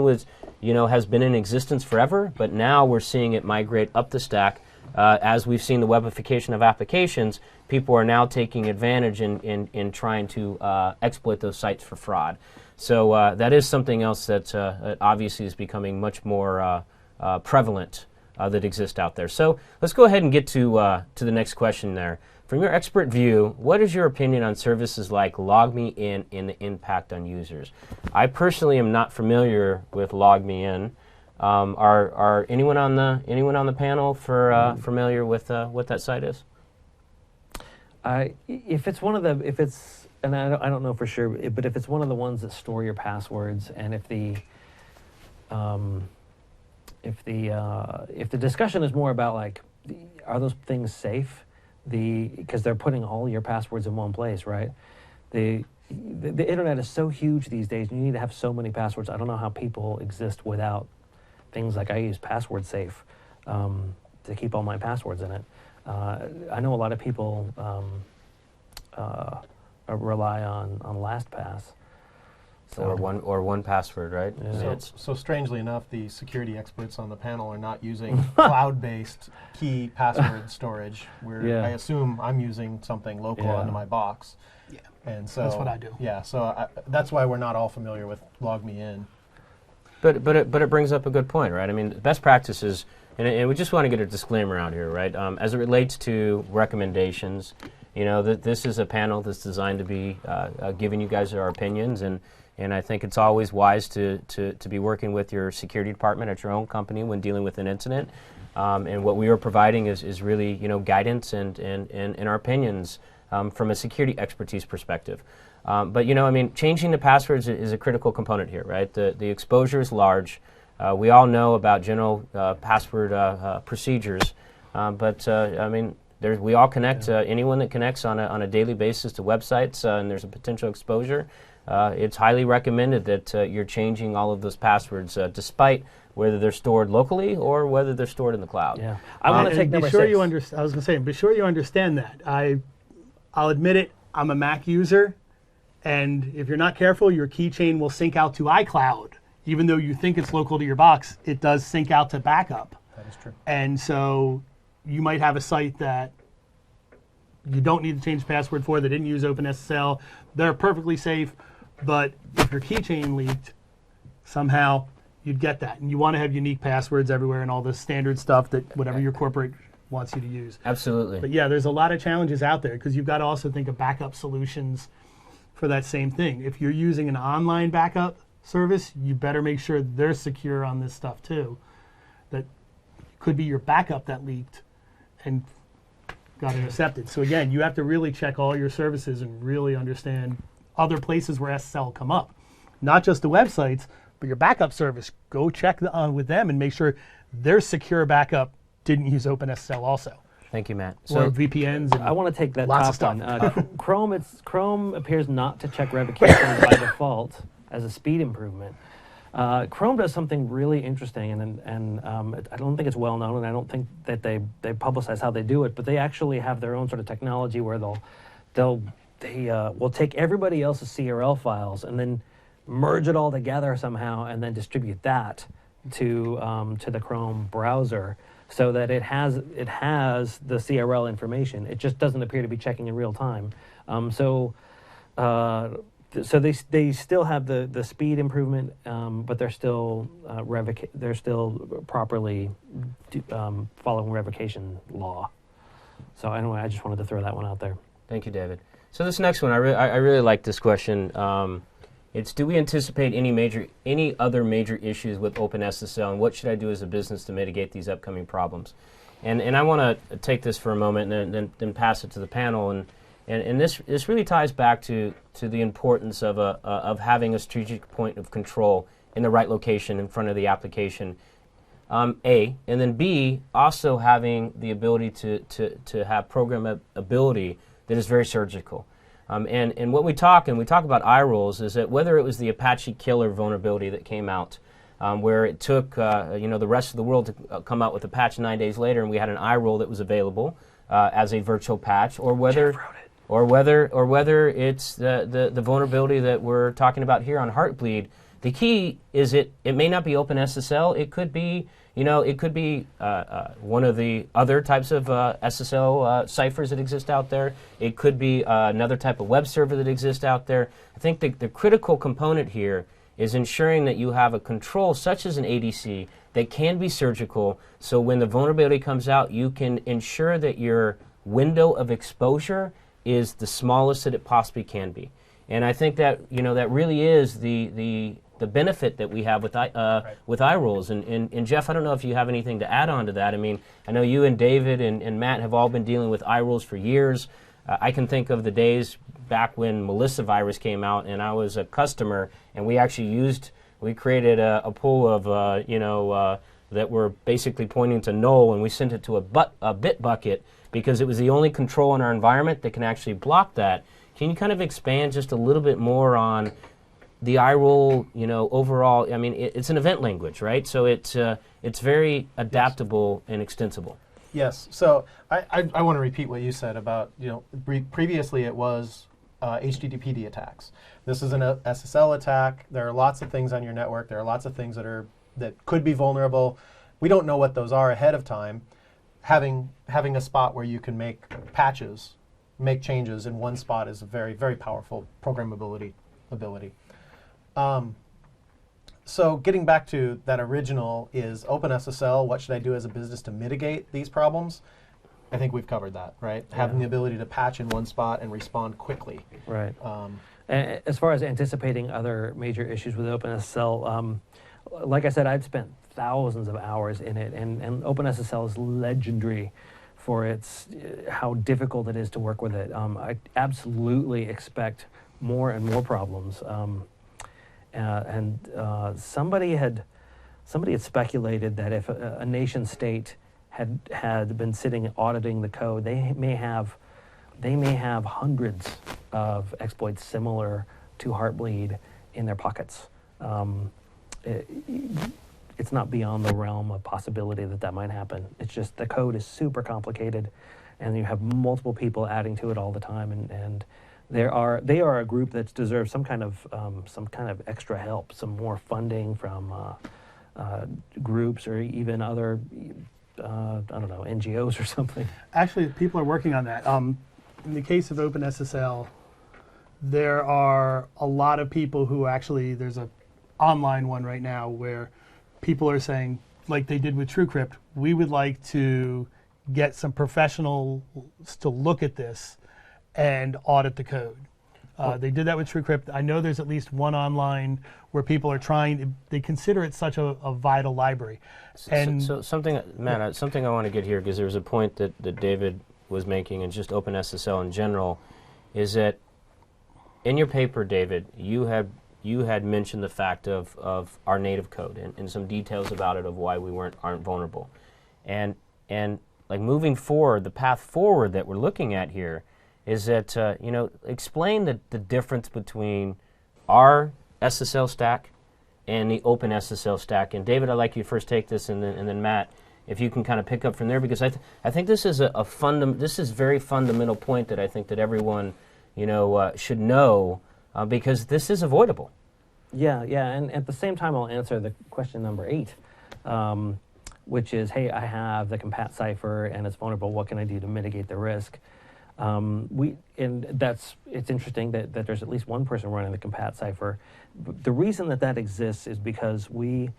has been in existence forever, but now we're seeing it migrate up the stack. As we've seen the webification of applications, people are now taking advantage in trying to exploit those sites for fraud. So that is something else that obviously is becoming much more prevalent that exists out there. So let's go ahead and get to the next question there. From your expert view, what is your opinion on services like LogMeIn and the impact on users? I personally am not familiar with LogMeIn. Are anyone on the panel familiar with what that site is? If it's one of the, and I don't know for sure, but if it's one of the ones that store your passwords, and if the discussion is more about like, are those things safe? Because they're putting all your passwords in one place, right? The internet is so huge these days. You need to have so many passwords. I don't know how people exist without things like I use Password Safe to keep all my passwords in it. I know a lot of people rely on LastPass. So Or one password, right? Yeah. So strangely enough, the security experts on the panel are not using cloud-based key password storage, where I assume I'm using something local onto my box. Yeah. And so That's what I do. Yeah, so that's why we're not all familiar with LogMeIn. But it brings up a good point, right? I mean, best practices, and we just want to get a disclaimer out here, right? As it relates to recommendations, this is a panel that's designed to be giving you guys our opinions, and I think it's always wise to be working with your security department at your own company when dealing with an incident. And what we are providing is really guidance and our opinions from a security expertise perspective. But changing the passwords is a critical component here, right? The exposure is large. We all know about general password procedures, but we all connect. Anyone that connects on a daily basis to websites and there's a potential exposure, it's highly recommended that you're changing all of those passwords, despite whether they're stored locally or whether they're stored in the cloud. Yeah, I want to take number be sure 6. you understand. I was going to say, be sure you understand that. I'll admit it. I'm a Mac user. And if you're not careful, your keychain will sync out to iCloud. Even though you think it's local to your box, it does sync out to backup. That is true. And so you might have a site that you don't need to change the password for, that didn't use OpenSSL. They're perfectly safe, but if your keychain leaked, somehow you'd get that. And you want to have unique passwords everywhere and all the standard stuff that whatever your corporate wants you to use. Absolutely. But yeah, there's a lot of challenges out there because you've got to also think of backup solutions for that same thing. If you're using an online backup service, you better make sure they're secure on this stuff too. That could be your backup that leaked and got intercepted. So again, you have to really check all your services and really understand other places where SSL come up. Not just the websites, but your backup service. Go check with them and make sure their secure backup didn't use OpenSSL also. Thank you, Matt. Or VPNs. And I want to take that lots top of stuff. one. Chrome appears not to check revocation by default as a speed improvement. Chrome does something really interesting, and I don't think it's well known, and I don't think that they publicize how they do it. But they actually have their own sort of technology where they will take everybody else's CRL files and then merge it all together somehow, and then distribute that to the Chrome browser. so that it has the CRL information. It just doesn't appear to be checking in real time. So they still have the speed improvement, but they're still properly following revocation law. So anyway, I just wanted to throw that one out there. Thank you, David. So this next one, I really like this question. It's, do we anticipate any other major issues with OpenSSL, and what should I do as a business to mitigate these upcoming problems? And I want to take this for a moment and then pass it to the panel. And this really ties back to the importance of having a strategic point of control in the right location in front of the application. A, and then B, also having the ability to have programmability that is very surgical. And what we talk about eye rolls is that whether it was the Apache killer vulnerability that came out, where it took the rest of the world to come out with a patch 9 days later, and we had an eye roll that was available as a virtual patch, or whether it's the vulnerability that we're talking about here on Heartbleed. The key is it may not be OpenSSL. It could be one of the other types of SSL ciphers that exist out there. It could be another type of web server that exists out there. I think the critical component here is ensuring that you have a control such as an ADC that can be surgical, so when the vulnerability comes out, you can ensure that your window of exposure is the smallest that it possibly can be. And I think that that really is the benefit that we have with eye rolls. And Jeff, I don't know if you have anything to add on to that. I mean, I know you and David and Matt have all been dealing with eye rolls for years. I can think of the days back when Melissa virus came out, and I was a customer, and we created a pool of that were basically pointing to null, and we sent it to a bit bucket because it was the only control in our environment that can actually block that. Can you kind of expand just a little bit more on the eye roll, overall? I mean, it's an event language, right? So it's very adaptable and extensible. Yes. So I want to repeat what you said about, previously it was HTTPD attacks. This is an SSL attack. There are lots of things on your network. There are lots of things that could be vulnerable. We don't know what those are ahead of time. Having a spot where you can make patches, make changes in one spot is a very, very powerful programmability ability. So getting back to that original is OpenSSL, what should I do as a business to mitigate these problems? I think we've covered that, right? Yeah. Having the ability to patch in one spot and respond quickly. Right. As far as anticipating other major issues with OpenSSL, like I said, I've spent thousands of hours in it, and OpenSSL is legendary for how difficult it is to work with it. I absolutely expect more and more problems. Somebody had speculated that if a nation state had been sitting auditing the code, they may have hundreds of exploits similar to Heartbleed in their pockets. It's not beyond the realm of possibility that might happen. It's just the code is super complicated, and you have multiple people adding to it all the time, and they are a group that deserves some kind of extra help, some more funding from groups or even other NGOs or something. Actually, people are working on that. In the case of OpenSSL, there are a lot of people who there's an online one right now where people are saying, like they did with TrueCrypt, we would like to get some professionals to look at this and audit the code. They did that with TrueCrypt. I know there's at least one online where people are they consider it such a vital library. So something, Matt, something I want to get here, because there's a point that David was making, and just OpenSSL in general, is that in your paper, David, you had mentioned the fact of our native code and some details about it of why we aren't vulnerable. And like moving forward, the path forward that we're looking at here is that, explain the difference between our SSL stack and the OpenSSL stack. And David, I'd like you to first take this, and then Matt, if you can kind of pick up from there, because I think this is this is very fundamental point that I think that everyone should know, because this is avoidable. Yeah, and at the same time, I'll answer the question number 8. which is, hey, I have the compat cipher and it's vulnerable. What can I do to mitigate the risk? It's interesting that there's at least one person running the compat cipher. The reason that exists is because we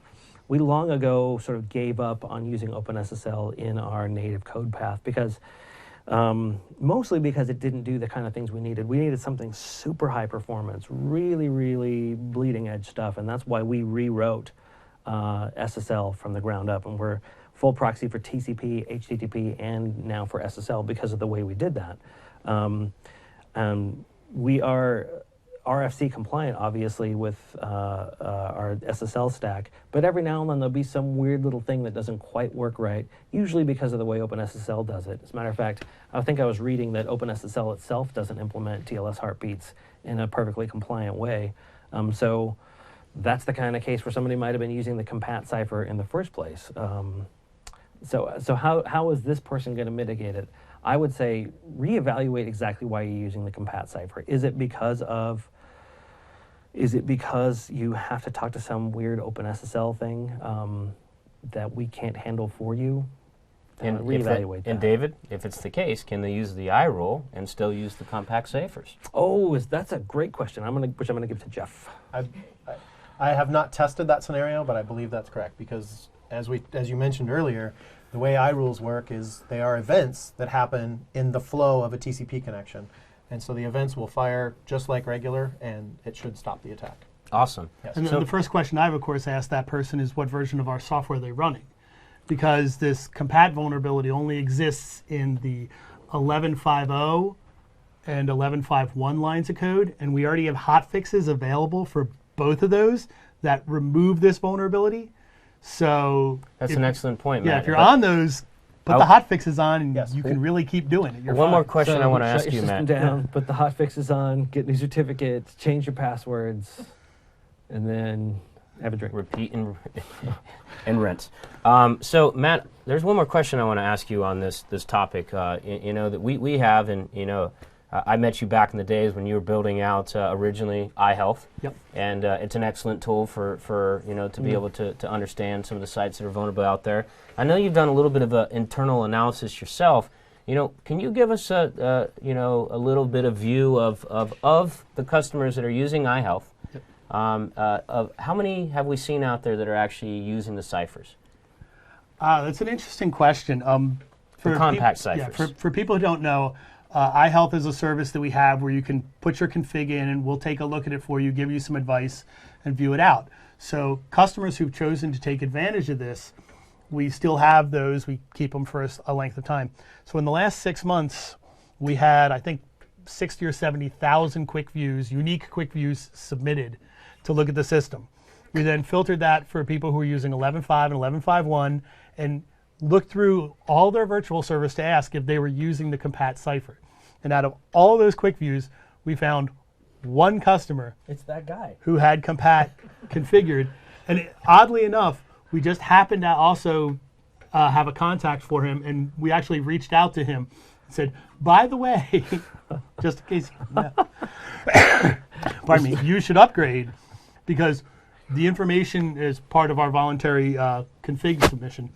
long ago sort of gave up on using OpenSSL in our native code path because mostly because it didn't do the kind of things we needed. We needed something super high performance, really, really bleeding edge stuff, and that's why we rewrote SSL from the ground up, and we're full proxy for TCP, HTTP, and now for SSL because of the way we did that. We are RFC compliant, obviously, with our SSL stack, but every now and then there'll be some weird little thing that doesn't quite work right, usually because of the way OpenSSL does it. As a matter of fact, I think I was reading that OpenSSL itself doesn't implement TLS heartbeats in a perfectly compliant way. So that's the kind of case where somebody might have been using the compat cipher in the first place. So how is this person going to mitigate it? I would say reevaluate exactly why you're using the compat cipher. Is it because you have to talk to some weird OpenSSL thing that we can't handle for you? And reevaluate that. And David, if it's the case, can they use the I rule and still use the compact ciphers? Oh, that's a great question. Which I'm gonna give to Jeff. I have not tested that scenario, but I believe that's correct because as you mentioned earlier, the way iRules work is they are events that happen in the flow of a TCP connection. And so the events will fire just like regular, and it should stop the attack. Awesome. Yes. And then the first question I've, of course, asked that person is what version of our software they're running. Because this compat vulnerability only exists in the 11.5.0 and 11.5.1 lines of code, and we already have hotfixes available for both of those that remove this vulnerability. So that's an excellent point, yeah, Matt. if you're on those, put the hotfixes on, and Yes. you can really keep doing it. You're One fine. more question So I want to shut ask your you, system Matt. down, put the hotfixes on, get new certificates, change your passwords, and then have a drink. Repeat and rinse. So, Matt, there's one more question I want to ask you on this topic. You know, that we have, and you know, I met you back in the days when you were building out originally iHealth. Yep. And it's an excellent tool for you know, to be able to understand some of the sites that are vulnerable out there. I know you've done a little bit of internal analysis yourself. You know, can you give us you know, a little bit of view of the customers that are using iHealth? Yep. Of how many have we seen out there that are actually using the ciphers? That's an interesting question. The compact ciphers. Yeah, for people who don't know, iHealth is a service that we have where you can put your config in and we'll take a look at it for you, give you some advice, and view it out. So customers who've chosen to take advantage of this, we still have those. We keep them for a length of time. So in the last 6 months, we had, I think, 60 or 70,000 quick views, unique quick views submitted to look at the system. We then filtered that for people who are using 11.5 and 11.5.1 and looked through all their virtual servers to ask if they were using the compat cipher. And out of all of those quick views, we found one customer It's that guy. who had compat configured. And oddly enough, we just happened to also have a contact for him, and we actually reached out to him and said, by the way, just in case, pardon me, you should upgrade because the information is part of our voluntary config submission.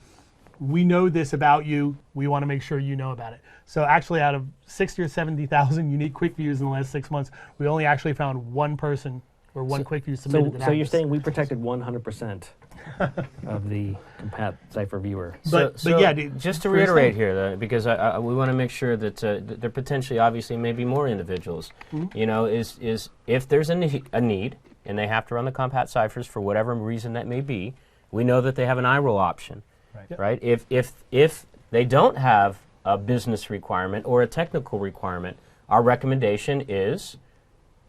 We know this about you. We want to make sure you know about it. So actually out of 60 or 70,000 unique quick views in the last 6 months, we only actually found one person or one quick view submitted. So you're saying we protected 100% of the compat cipher viewer. But yeah, dude, just to reiterate here, because we want to make sure that there potentially, obviously, may be more individuals. Mm-hmm. You know, is if there's a need and they have to run the compat ciphers for whatever reason that may be, we know that they have an iRoll option, right? If they don't have a business requirement or a technical requirement, our recommendation is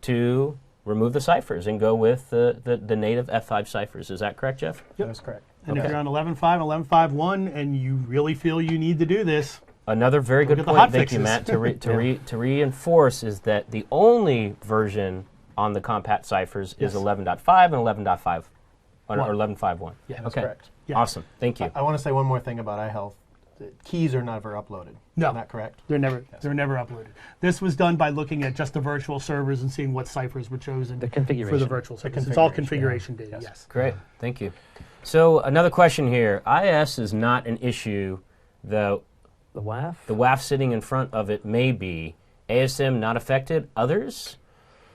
to remove the ciphers and go with the native F5 ciphers. Is that correct, Jeff? That is correct. And if you're on 11.5, 11.5.1, and you really feel you need to do this, another very good at the point, thank hotfixes. you, Matt, to reinforce is that the only version on the compat ciphers is 11.5 and 11.5, or 11.5.1. Yeah, That's Okay. correct. Yeah. Awesome. Thank you. I want to say one more thing about iHealth. The keys are never uploaded. No. Isn't that correct? they're never uploaded. This was done by looking at just the virtual servers and seeing what ciphers were chosen The configuration. for the virtual servers. It's configuration, all configuration data, yes. Great. Thank you. So another question here. IS is not an issue. The WAF? WAF sitting in front of it may be. ASM not affected. Others?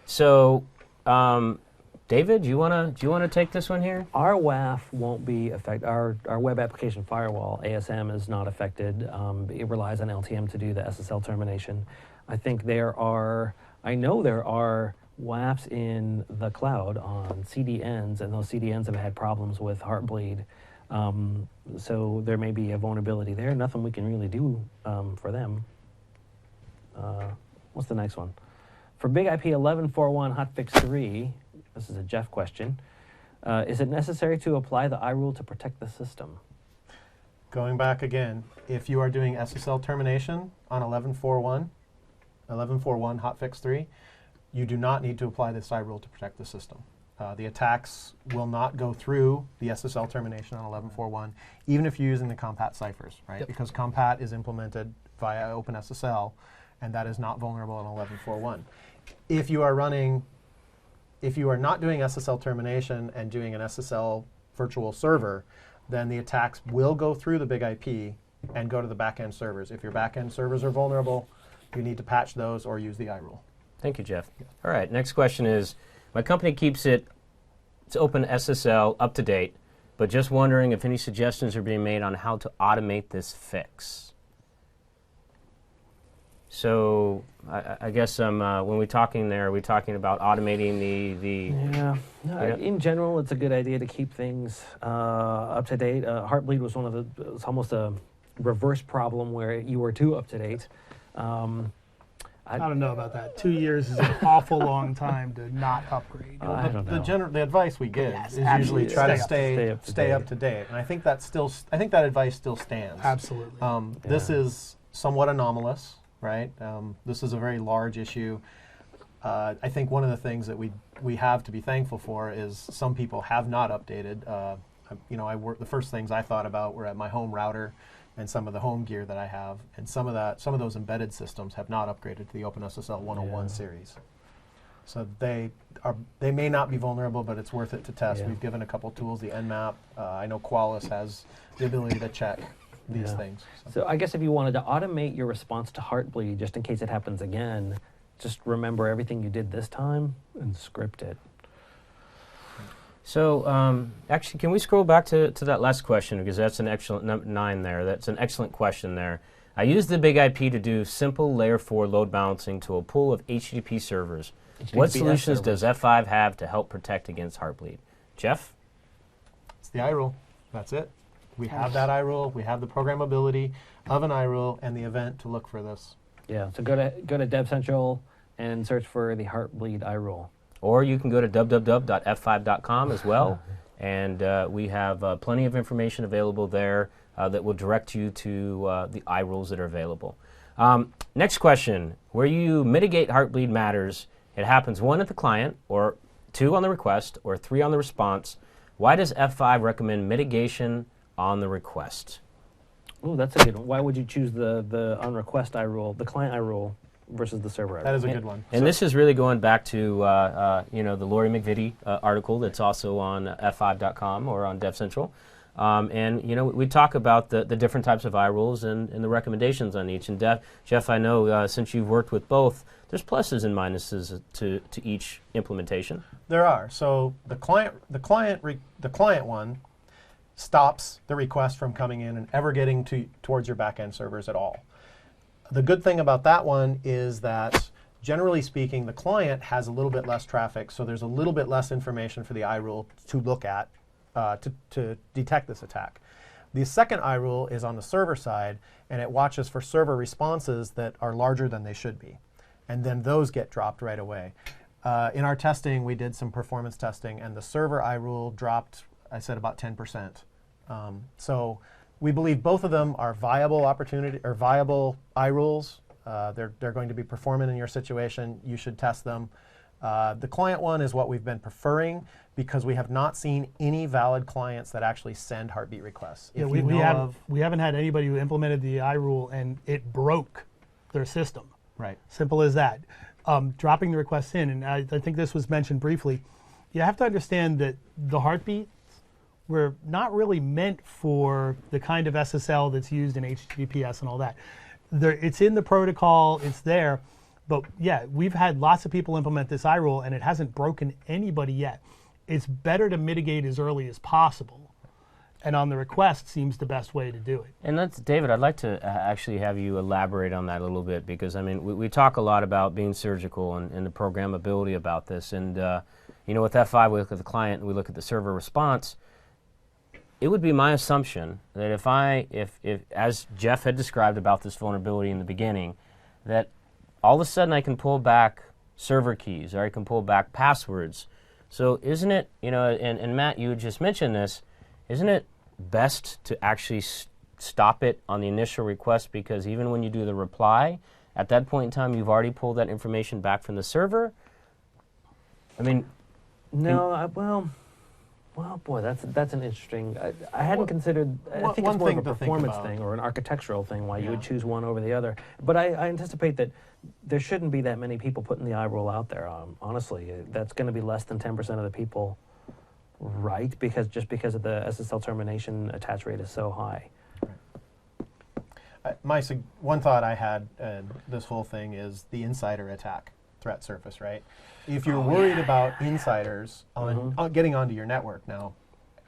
So, David, do you wanna take this one here? Our WAF won't be affected. Our web application firewall, ASM, is not affected. It relies on LTM to do the SSL termination. I know there are WAFs in the cloud on CDNs, and those CDNs have had problems with Heartbleed. So there may be a vulnerability there. Nothing we can really do for them. What's the next one? For Big IP 11.4.1 hotfix 3, this is a Jeff question. Is it necessary to apply the iRule to protect the system? Going back again, if you are doing SSL termination on 11.4.1 hotfix 3, you do not need to apply this iRule to protect the system. The attacks will not go through the SSL termination on 11.4.1, even if you're using the Compat ciphers, right? Yep. Because Compat is implemented via OpenSSL, and that is not vulnerable in 11.4.1. If you are not doing SSL termination and doing an SSL virtual server, then the attacks will go through the big IP and go to the backend servers. If your backend servers are vulnerable, you need to patch those or use the iRule. Thank you, Jeff. All right, next question is, my company keeps its open SSL up to date, but just wondering if any suggestions are being made on how to automate this fix. So I guess when we're talking there, are we talking about automating the Yeah. In general, it's a good idea to keep things up to date. Heartbleed was it's almost a reverse problem where you were too up to date. I don't know about that. 2 years is an awful long time to not upgrade. I don't know. The advice we give Yes, is usually absolutely. try to Stay stay up to date, and I think that advice still stands. Absolutely. This is somewhat anomalous, right? This is a very large issue. I think one of the things that we have to be thankful for is some people have not updated. The first things I thought about were at my home router and some of the home gear that I have, and some of those embedded systems have not upgraded to the OpenSSL 101 series. So they may not be vulnerable, but it's worth it to test. Yeah. We've given a couple tools, the Nmap. I know Qualys has the ability to check these things. So I guess if you wanted to automate your response to Heartbleed, just in case it happens again, just remember everything you did this time and script it. So actually, can we scroll back to that last question, because that's an excellent 9 there. That's an excellent question there. I use the big IP to do simple layer 4 load balancing to a pool of HTTP servers. What solutions does F5 have to help protect against Heartbleed? Jeff? It's the iRule. That's it. We have that iRule. We have the programmability of an iRule and the event to look for this. Yeah, so go to DevCentral and search for the Heartbleed iRule. Or you can go to www.f5.com as well, and we have plenty of information available there that will direct you to the iRules that are available. Next question. Where you mitigate Heartbleed matters, it happens 1 at the client, or 2 on the request, or 3 on the response. Why does F5 recommend mitigation on the request? Oh, that's a good one. Why would you choose the on request iRule, the client iRule, versus the server iRule? That is a good one. And this is really going back to the Lori McVitie article that's also on f5.com or on DevCentral. And we talk about the different types of iRules and the recommendations on each. And Jeff, I know since you've worked with both, there's pluses and minuses to each implementation. There are. So the client one stops the request from coming in and ever getting towards your backend servers at all. The good thing about that one is that, generally speaking, the client has a little bit less traffic, so there's a little bit less information for the iRule to look at to detect this attack. The second iRule is on the server side, and it watches for server responses that are larger than they should be. And then those get dropped right away. In our testing, we did some performance testing, and the server iRule dropped, I said, about 10%. So we believe both of them are viable iRules. They're going to be performant in your situation. You should test them. The client one is what we've been preferring because we have not seen any valid clients that actually send heartbeat requests. Yeah, we haven't had anybody who implemented the iRule and it broke their system. Right. Simple as that. Dropping the requests in, and I think this was mentioned briefly, you have to understand that the heartbeats were not really meant for the kind of SSL that's used in HTTPS and all that. It's in the protocol, it's there, but yeah, we've had lots of people implement this iRule and it hasn't broken anybody yet. It's better to mitigate as early as possible, and on the request seems the best way to do it. And that's, David, I'd like to actually have you elaborate on that a little bit, because I mean, we talk a lot about being surgical and the programmability about this, and you know, with F5 we look at the client and we look at the server response. It would be my assumption that if as Jeff had described about this vulnerability in the beginning, that all of a sudden I can pull back server keys or I can pull back passwords. So isn't it, you know, and Matt, you had just mentioned this, isn't it best to actually stop it on the initial request, because even when you do the reply, at that point in time you've already pulled that information back from the server? I mean... No, well, boy, that's an interesting. I hadn't considered. I think it's more of a performance thing or an architectural thing why you would choose one over the other. But I anticipate that there shouldn't be that many people putting the iRule out there. Honestly, that's going to be less than 10% of the people, right? Because of the SSL termination attach rate is so high. One thought I had this whole thing is the insider attack threat surface, right? If you're worried about insiders on getting onto your network now,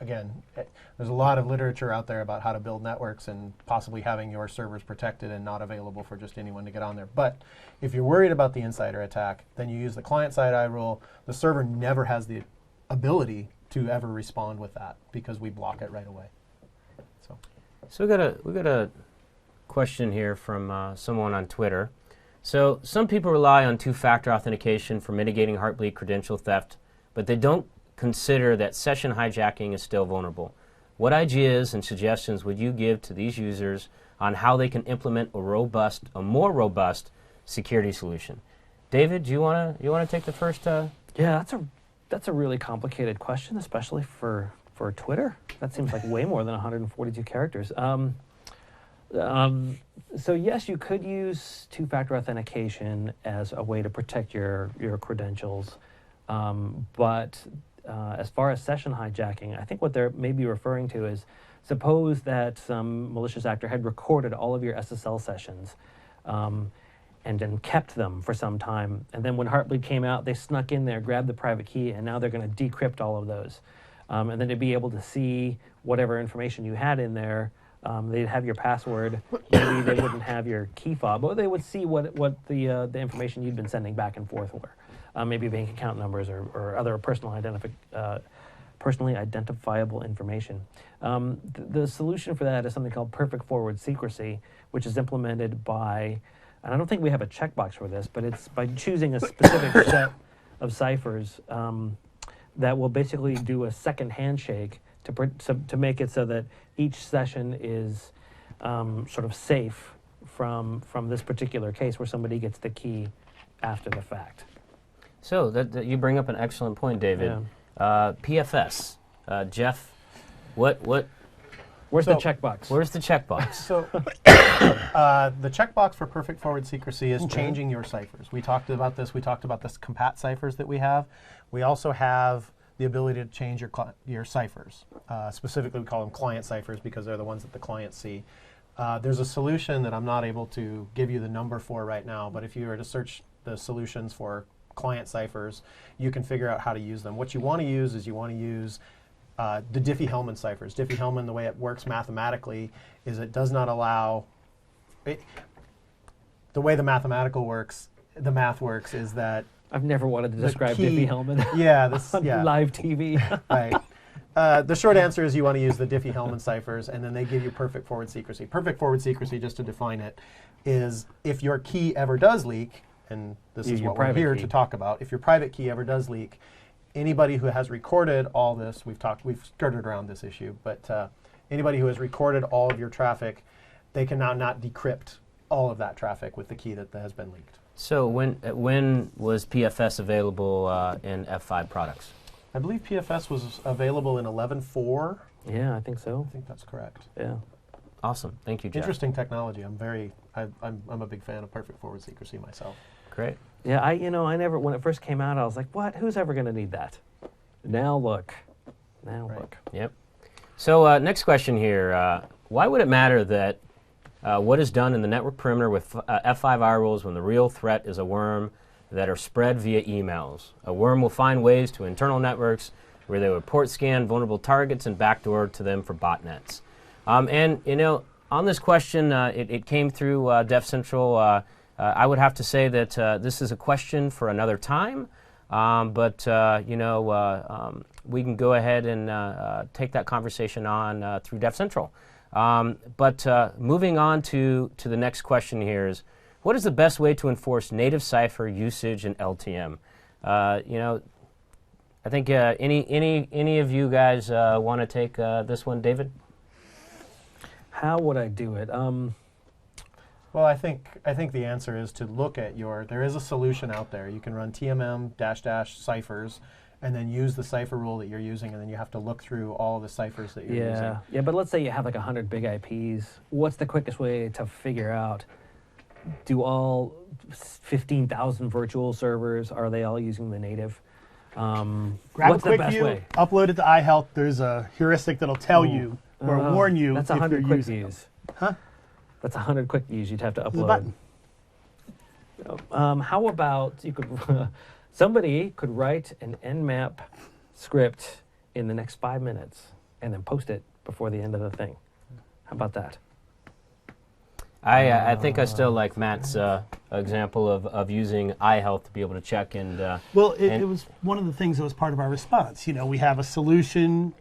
again, there's a lot of literature out there about how to build networks and possibly having your servers protected and not available for just anyone to get on there. But if you're worried about the insider attack, then you use the client-side iRule. The server never has the ability to ever respond with that because we block it right away. So we got a question here from someone on Twitter. So some people rely on two-factor authentication for mitigating Heartbleed credential theft, but they don't consider that session hijacking is still vulnerable. What ideas and suggestions would you give to these users on how they can implement a more robust security solution? David, do you want to take the first? Yeah, that's a really complicated question, especially for Twitter. That seems like way more than 142 characters. So yes, you could use two-factor authentication as a way to protect your credentials, but as far as session hijacking, I think what they're maybe referring to is, suppose that some malicious actor had recorded all of your SSL sessions and then kept them for some time, and then when Heartbleed came out, they snuck in there, grabbed the private key, and now they're going to decrypt all of those. And then to be able to see whatever information you had in there. They'd have your password. Maybe they wouldn't have your key fob, but they would see what the information you'd been sending back and forth were. Maybe bank account numbers or other personally identifiable information. The solution for that is something called perfect forward secrecy, which is implemented by, and I don't think we have a checkbox for this, but it's by choosing a specific set of ciphers that will basically do a second handshake to make it so that each session is sort of safe from this particular case where somebody gets the key after the fact. So that you bring up an excellent point, David. Yeah. PFS, Jeff, what? Where's the checkbox? Where's the checkbox? So the checkbox for perfect forward secrecy is changing your ciphers. We talked about this. We talked about this compat ciphers that we have. We also have the ability to change your ciphers. Specifically, we call them client ciphers because they're the ones that the clients see. There's a solution that I'm not able to give you the number for right now, but if you were to search the solutions for client ciphers, you can figure out how to use them. What you want to use is the Diffie-Hellman ciphers. Diffie-Hellman, the way it works mathematically is it does not allow... the way the math works is that I've never wanted to describe Diffie-Hellman on live TV. Right. The short answer is you want to use the Diffie-Hellman ciphers, and then they give you perfect forward secrecy. Perfect forward secrecy, just to define it, is if your key ever does leak, and this is what we're here to talk about, if your private key ever does leak, anybody who has recorded all this, we've skirted around this issue, but anybody who has recorded all of your traffic, they can now not decrypt all of that traffic with the key that has been leaked. So when was PFS available in F5 products? I believe PFS was available in 11.4. Yeah, I think so. I think that's correct. Yeah. Awesome. Thank you, Jeff. Interesting technology. I'm a big fan of perfect forward secrecy myself. Great. Yeah, I never, when it first came out, I was like, what? Who's ever going to need that? Now look. Yep. So next question here. Why would it matter that what is done in the network perimeter with F5 iRules when the real threat is a worm that are spread via emails? A worm will find ways to internal networks where they would port scan vulnerable targets and backdoor to them for botnets. And, you know, on this question, it came through DevCentral. I would have to say that this is a question for another time, but, you know, we can go ahead and take that conversation on through DevCentral. But moving on to the next question here is, what is the best way to enforce native cipher usage in LTM? You know, I think any of you guys want to take this one, David? How would I do it? Well, I think the answer is to look at there is a solution out there. You can run TMM -- ciphers and then use the cipher rule that you're using, and then you have to look through all the ciphers that you're using. Yeah, but let's say you have like 100 big IPs. What's the quickest way to figure out, do all 15,000 virtual servers, are they all using the native? Grab what's a quick the best view, way? upload it to iHealth. There's a heuristic that'll tell you or warn you That's if 100 you're quick using them. views. Huh? That's 100 quick views you'd have to There's a button. upload. How about you could somebody could write an Nmap script in the next 5 minutes and then post it before the end of the thing. How about that? I think I still like Matt's example of using iHealth to be able to check and. Well, it was one of the things that was part of our response. You know, we have a solution.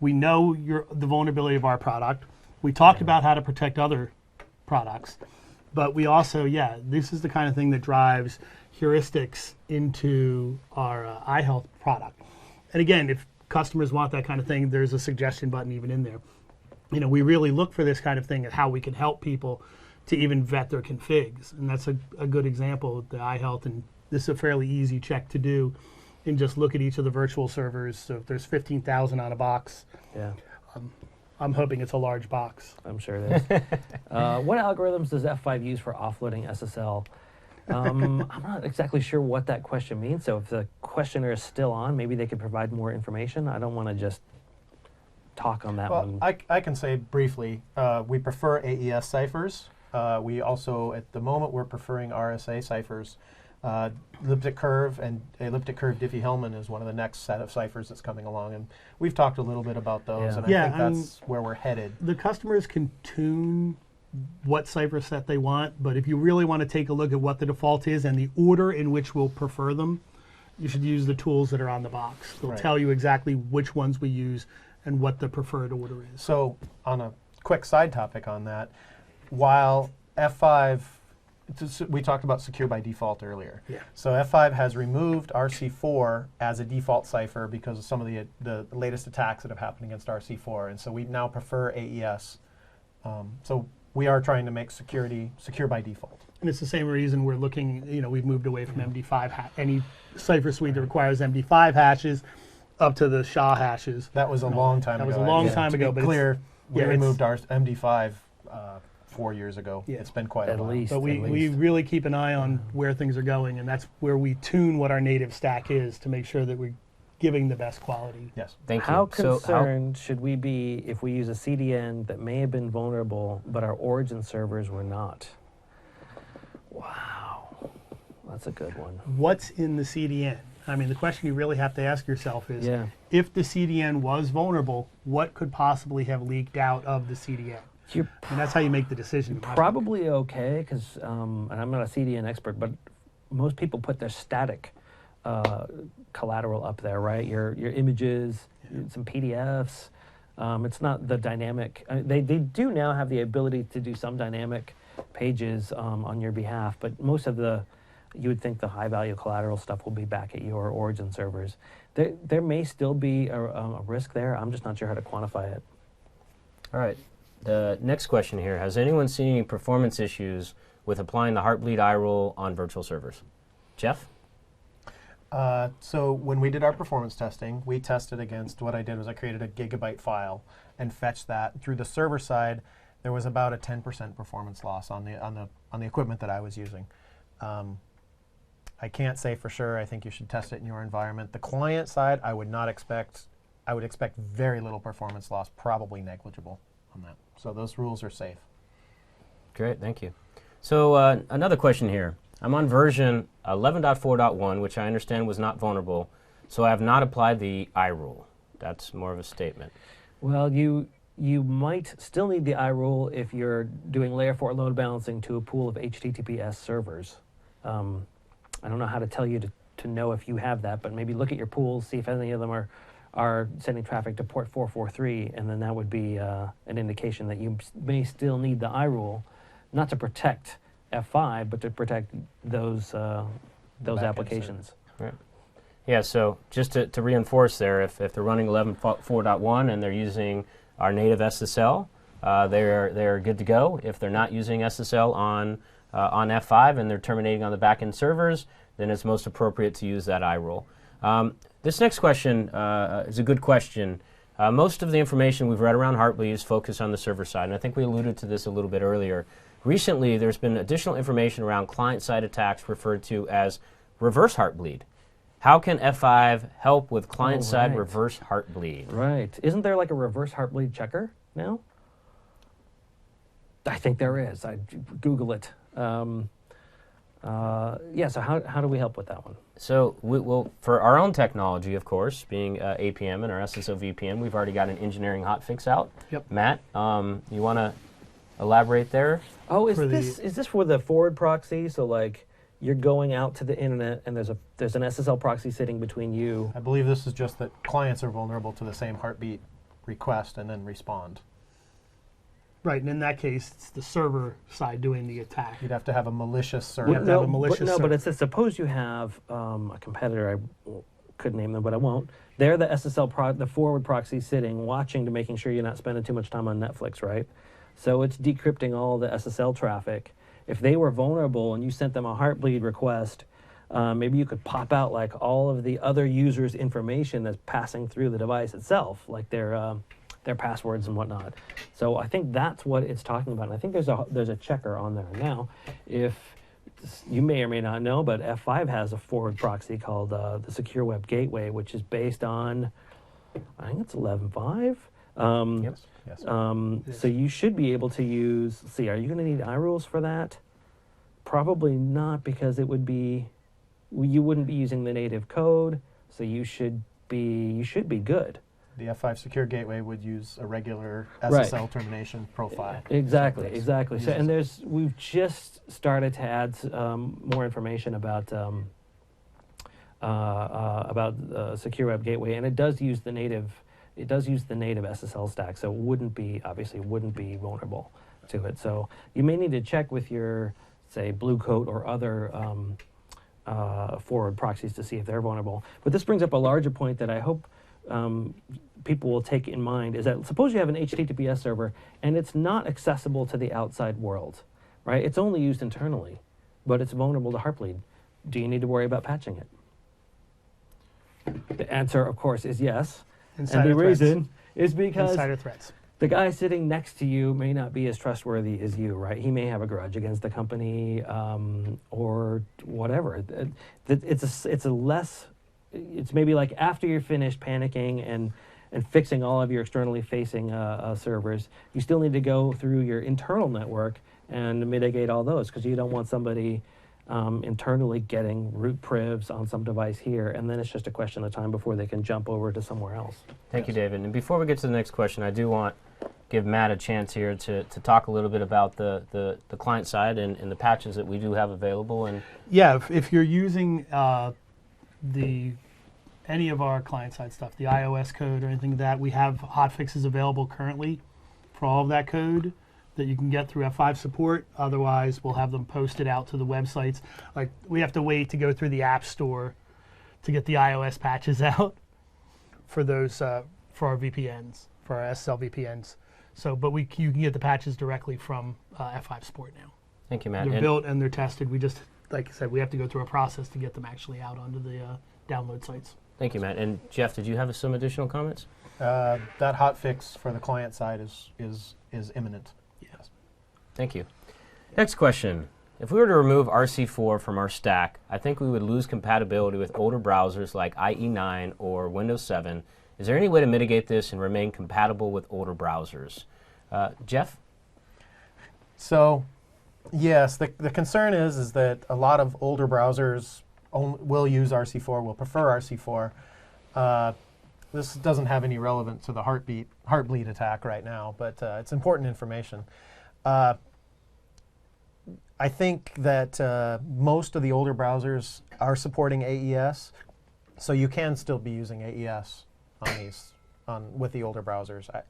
We know the vulnerability of our product. We talked about how to protect other products, but we also, this is the kind of thing that drives heuristics into our iHealth product. And again, if customers want that kind of thing, there's a suggestion button even in there. You know, we really look for this kind of thing and how we can help people to even vet their configs. And that's a good example of the iHealth, and this is a fairly easy check to do, and just look at each of the virtual servers. So if there's 15,000 on a box, Yeah, I'm hoping it's a large box. I'm sure it is. What algorithms does F5 use for offloading SSL? I'm not exactly sure what that question means. So if the questioner is still on, maybe they could provide more information. I don't want to just talk on that one. I can say briefly, we prefer AES ciphers. We also, at the moment, we're preferring RSA ciphers. Elliptic curve and elliptic curve Diffie-Hellman is one of the next set of ciphers that's coming along, and we've talked a little bit about those, and I think that's where we're headed. The customers can tune what cipher set they want, but if you really want to take a look at what the default is and the order in which we'll prefer them, you should use the tools that are on the box. They'll tell you exactly which ones we use and what the preferred order is. So on a quick side topic on that, while F5, we talked about secure by default earlier. Yeah. So F5 has removed RC4 as a default cipher because of some of the latest attacks that have happened against RC4, and so we now prefer AES. So we are trying to make security secure by default. And it's the same reason we're looking, you know, we've moved away from MD5, any cipher suite that requires MD5 hashes up to the SHA hashes. That was a long time ago. That was a long time ago. To be but clear, we yeah, removed our MD5 4 years ago. Yeah. It's been quite At a while. least. But we really keep an eye on where things are going, and that's where we tune what our native stack is to make sure that we're giving the best quality. Yes. Thank you. How So concerned should we be if we use a CDN that may have been vulnerable, but our origin servers were not? Wow, that's a good one. What's in the CDN? I mean, the question you really have to ask yourself is, Yeah. if the CDN was vulnerable, what could possibly have leaked out of the CDN? You're And that's how you make the decision. probably okay, because, and I'm not a CDN expert, but most people put their static collateral up there, right? Your images, some PDFs. It's not the dynamic. They do now have the ability to do some dynamic pages on your behalf, but most of you would think the high value collateral stuff will be back at your origin servers. There may still be a risk there. I'm just not sure how to quantify it. All right. The next question here: has anyone seen any performance issues with applying the Heartbleed iRule on virtual servers? Jeff? So when we did our performance testing, we tested against, what I did was I created a gigabyte file and fetched that through the server side. There was about a 10% performance loss on the equipment that I was using. I can't say for sure. I think you should test it in your environment. The client side, I would not expect I would expect very little performance loss, probably negligible on that. So those rules are safe. Great, thank you. So another question here. I'm on version 11.4.1, which I understand was not vulnerable, so I have not applied the I rule. That's more of a statement. Well, you might still need the I rule if you're doing layer 4 load balancing to a pool of HTTPS servers. I don't know how to tell you to know if you have that, but maybe look at your pools, see if any of them are sending traffic to port 443, and then that would be an indication that you may still need the I rule, not to protect F5, but to protect those applications. Right. Yeah, so just to reinforce there, if they're running 11.4.1 and they're using our native SSL, they're good to go. If they're not using SSL on F5 and they're terminating on the backend servers, then it's most appropriate to use that I rule. This next question is a good question. Most of the information we've read around Heartbleed is focused on the server side, and I think we alluded to this a little bit earlier. Recently, there's been additional information around client-side attacks referred to as reverse Heartbleed. How can F5 help with client-side reverse Heartbleed? Right. Isn't there like a reverse Heartbleed checker now? I think there is. I Google it. So how do we help with that one? So we will, for our own technology, of course, being APM and our SSO VPN, we've already got an engineering hotfix out. Yep. Matt, you want to elaborate there? Oh, is this for the forward proxy? So like you're going out to the internet and there's an SSL proxy sitting between you. I believe this is just that clients are vulnerable to the same heartbeat request and then respond. Right, and in that case, it's the server side doing the attack. You'd have to have a malicious server. have to have a malicious but server. it says suppose you have a competitor. I could name them, but I won't. They're the SSL the forward proxy sitting, watching to making sure you're not spending too much time on Netflix, right? So it's decrypting all the SSL traffic. If they were vulnerable and you sent them a Heartbleed request, maybe you could pop out like all of the other users' information that's passing through the device itself, like their passwords and whatnot. So I think that's what it's talking about. And I think there's a checker on there now. If you may or may not know, but F5 has a forward proxy called the Secure Web Gateway, which is based on, I think it's 11.5. Yes. So you should be able to use. See, are you going to need iRules for that? Probably not, because you wouldn't be using the native code. So you should be good. The F5 Secure Gateway would use a regular SSL termination profile. Exactly. So, and we've just started to add more information about Secure Web Gateway, and it does use the native SSL stack, so it wouldn't be vulnerable to it. So you may need to check with your, say, Blue Coat or other forward proxies to see if they're vulnerable. But this brings up a larger point that I hope people will take in mind, is that suppose you have an HTTPS server and it's not accessible to the outside world, right? It's only used internally, but it's vulnerable to Heartbleed. Do you need to worry about patching it? The answer, of course, is yes. Insider and the threats. reason is because Insider threats. the guy sitting next to you may not be as trustworthy as you, right? He may have a grudge against the company or whatever. It's maybe like after you're finished panicking and fixing all of your externally facing servers, you still need to go through your internal network and mitigate all those, because you don't want somebody internally getting root privs on some device here, and then it's just a question of time before they can jump over to somewhere else. Thank you, David. And before we get to the next question, I do want to give Matt a chance here to talk a little bit about the client side and the patches that we do have available. And Yeah, if you're using any of our client-side stuff, the iOS code or anything like that, we have hotfixes available currently for all of that code that you can get through F5 support. Otherwise, we'll have them posted out to the websites. Like, we have to wait to go through the App Store to get the iOS patches out for those for our VPNs, for our SSL VPNs. So, but you can get the patches directly from F5 support now. thank you, Matt. They're built and they're tested. We just, like I said, we have to go through a process to get them actually out onto the download sites. Thank you, Matt. And Jeff, did you have some additional comments? That hotfix for the client side is imminent. Yes. Thank you. Next question. If we were to remove RC4 from our stack, I think we would lose compatibility with older browsers like IE9 or Windows 7 Is there any way to mitigate this and remain compatible with older browsers? Jeff? So, yes, the concern is that a lot of older browsers will use RC4, will prefer RC4. This doesn't have any relevance to the Heartbleed attack right now, but it's important information. I think that most of the older browsers are supporting AES, so you can still be using AES on these with the older browsers. I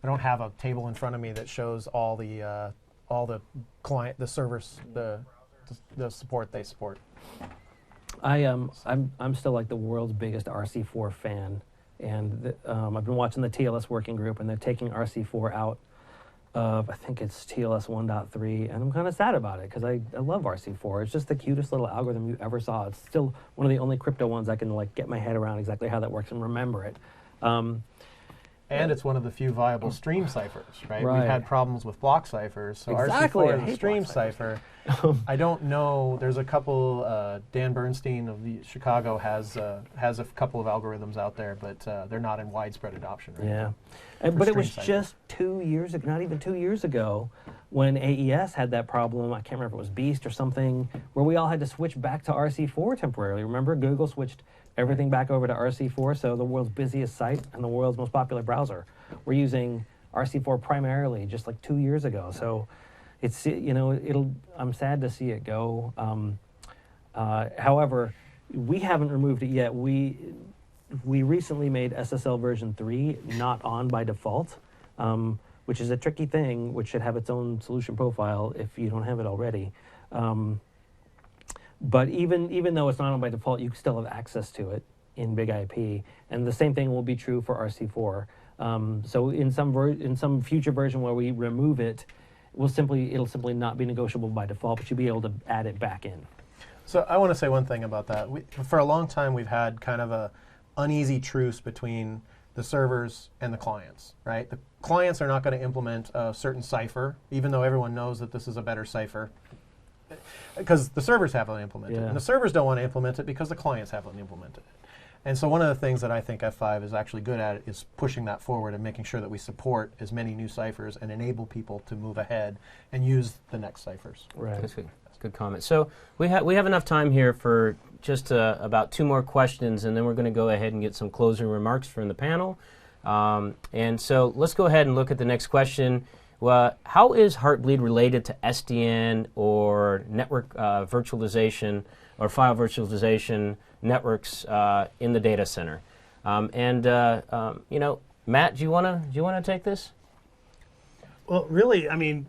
don't have a table in front of me that shows all the servers, the support they support. I'm still like the world's biggest RC4 fan, and I've been watching the TLS working group, and they're taking RC4 out of, I think it's TLS 1.3, and I'm kind of sad about it because I love RC4. It's just the cutest little algorithm you ever saw. It's still one of the only crypto ones I can like get my head around exactly how that works and remember it. And it's one of the few viable stream ciphers, right? Right. We've had problems with block ciphers, so Exactly, I RC4 is a hate stream block ciphers. cipher. I don't know. There's a couple. Dan Bernstein of Chicago has a couple of algorithms out there, but they're not in widespread adoption right now. But it was stream just 2 years ago, not even 2 years ago, when AES had that problem. I can't remember if it was Beast or something, where we all had to switch back to RC4 temporarily. Remember, Google switched everything back over to RC4, so the world's busiest site and the world's most popular browser. We're using RC4 primarily just like 2 years ago. So it's, I'm sad to see it go. However, we haven't removed it yet. We recently made SSL version 3 not on by default, which is a tricky thing, which should have its own solution profile if you don't have it already. But even though it's not on by default, you still have access to it in Big IP, and the same thing will be true for RC4. So in some future version where we remove it, it'll simply not be negotiable by default, but you'll be able to add it back in. So I want to say one thing about that. For a long time, we've had kind of a uneasy truce between the servers and the clients, right? The clients are not going to implement a certain cipher, even though everyone knows that this is a better cipher, because the servers haven't implemented it. Yeah. And the servers don't want to implement it because the clients haven't implemented it. And so one of the things that I think F5 is actually good at is pushing that forward and making sure that we support as many new ciphers and enable people to move ahead and use the next ciphers. Right. That's good. That's a good comment. So we have enough time here for just about 2 more questions, and then we're going to go ahead and get some closing remarks from the panel. And so let's go ahead and look at the next question. How is Heartbleed related to SDN or network virtualization or file virtualization networks in the data center? Matt, do you want to take this? Well, really, I mean,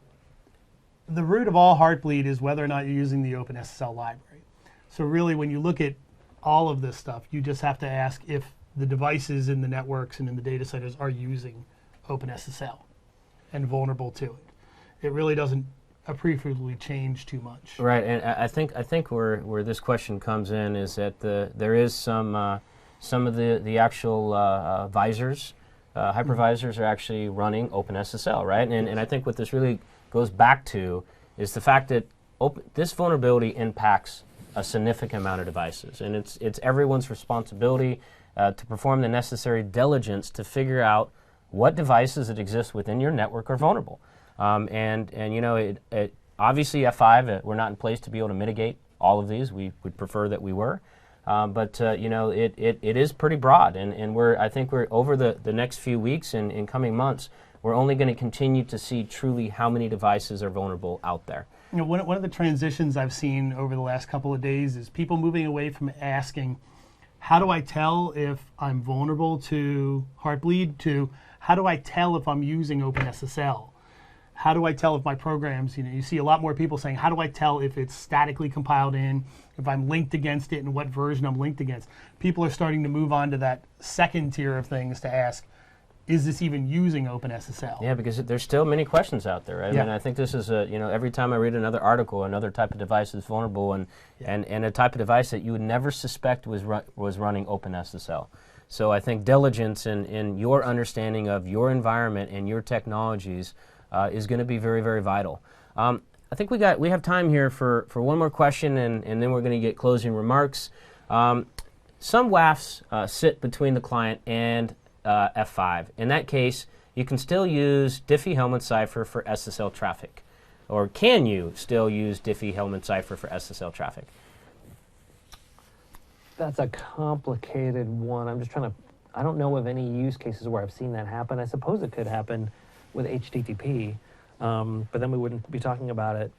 the root of all Heartbleed is whether or not you're using the OpenSSL library. So really, when you look at all of this stuff, you just have to ask if the devices in the networks and in the data centers are using OpenSSL and vulnerable to it. It really doesn't appreciably change too much. Right, and I think where this question comes in is that there is some of the actual visors, hypervisors are actually running OpenSSL, right? And I think what this really goes back to is the fact that this vulnerability impacts a significant amount of devices, and it's everyone's responsibility to perform the necessary diligence to figure out what devices that exist within your network are vulnerable. Obviously F5, we're not in place to be able to mitigate all of these. We would prefer that we were. But it is pretty broad, and I think we're over the next few weeks and in coming months, we're only going to continue to see truly how many devices are vulnerable out there. One of the transitions I've seen over the last couple of days is people moving away from asking, how do I tell if I'm vulnerable to Heartbleed, to how do I tell if I'm using OpenSSL? How do I tell if my programs, you see a lot more people saying, how do I tell if it's statically compiled in, if I'm linked against it, and what version I'm linked against? People are starting to move on to that second tier of things to ask, is this even using OpenSSL? Yeah, because there's still many questions out there. Right? Yeah. I mean, I think this is every time I read another article, another type of device is vulnerable, and a type of device that you would never suspect was running OpenSSL. So I think diligence in your understanding of your environment and your technologies is going to be very, very vital. I think we have time here for one more question, and then we're going to get closing remarks. Some WAFs sit between the client and F5. In that case, you can still use Diffie-Hellman cipher for SSL traffic. Or can you still use Diffie-Hellman cipher for SSL traffic? That's a complicated one. I'm just trying to, I don't know of any use cases where I've seen that happen. I suppose it could happen with HTTP, but then we wouldn't be talking about it.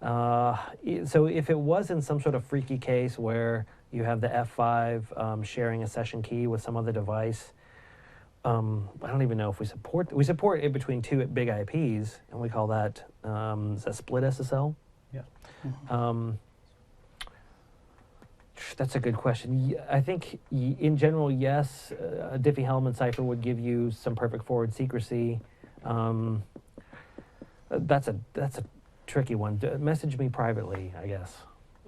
So if it was in some sort of freaky case where you have the F5 sharing a session key with some other device, I don't even know if we support it between two big IPs, and we call that, is that split SSL? Yeah. That's a good question. I think in general, yes, a Diffie-Hellman cipher would give you some perfect forward secrecy. That's a tricky one. Message me privately, I guess,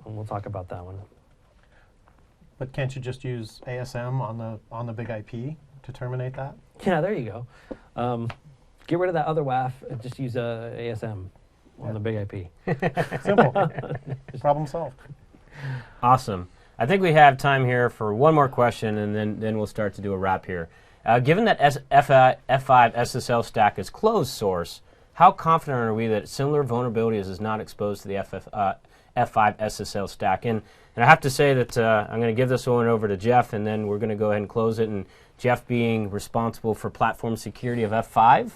and we'll talk about that one. But can't you just use ASM on the big IP to terminate that? Yeah, there you go. Get rid of that other WAF and just use ASM on the big IP. Simple. Problem solved. Awesome. I think we have time here for one more question, and then we'll start to do a wrap here. Given that F5 SSL stack is closed source, how confident are we that similar vulnerabilities is not exposed to the F5 SSL stack? And I have to say that I'm going to give this one over to Jeff, and then we're going to go ahead and close it. And Jeff being responsible for platform security of F5,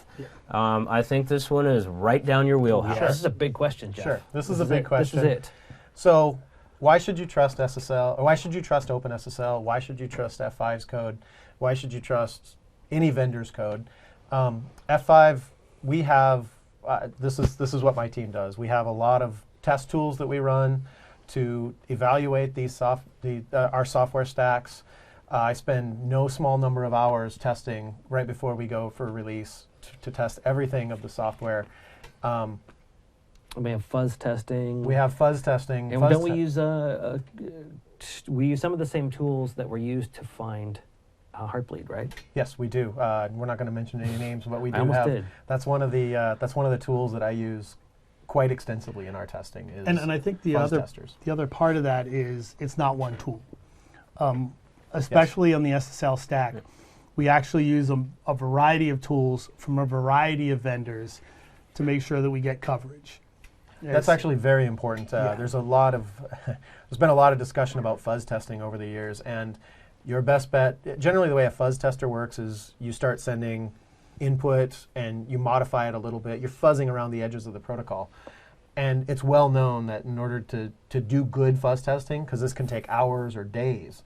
I think this one is right down your wheelhouse. Sure. This is a big question, Jeff. Sure. This is a big question. This is it. So why should you trust SSL, or why should you trust OpenSSL? Why should you trust F5's code? Why should you trust any vendor's code? F5, we have, this is what my team does. We have a lot of test tools that we run to evaluate these our software stacks. I spend no small number of hours testing right before we go for release to test everything of the software. We have fuzz testing. We have fuzz testing. And don't we use we use some of the same tools that were used to find Heartbleed, right? Yes, we do. We're not going to mention any names, but we do I almost have. did. That's one of the tools that I use quite extensively in our testing. And I think the other part of that is it's not one tool. Especially on the SSL stack, we actually use a variety of tools from a variety of vendors to make sure that we get coverage. That's actually very important. There's been a lot of discussion about fuzz testing over the years, and your best bet, generally the way a fuzz tester works is you start sending input and you modify it a little bit. You're fuzzing around the edges of the protocol. And it's well known that in order to do good fuzz testing, because this can take hours or days,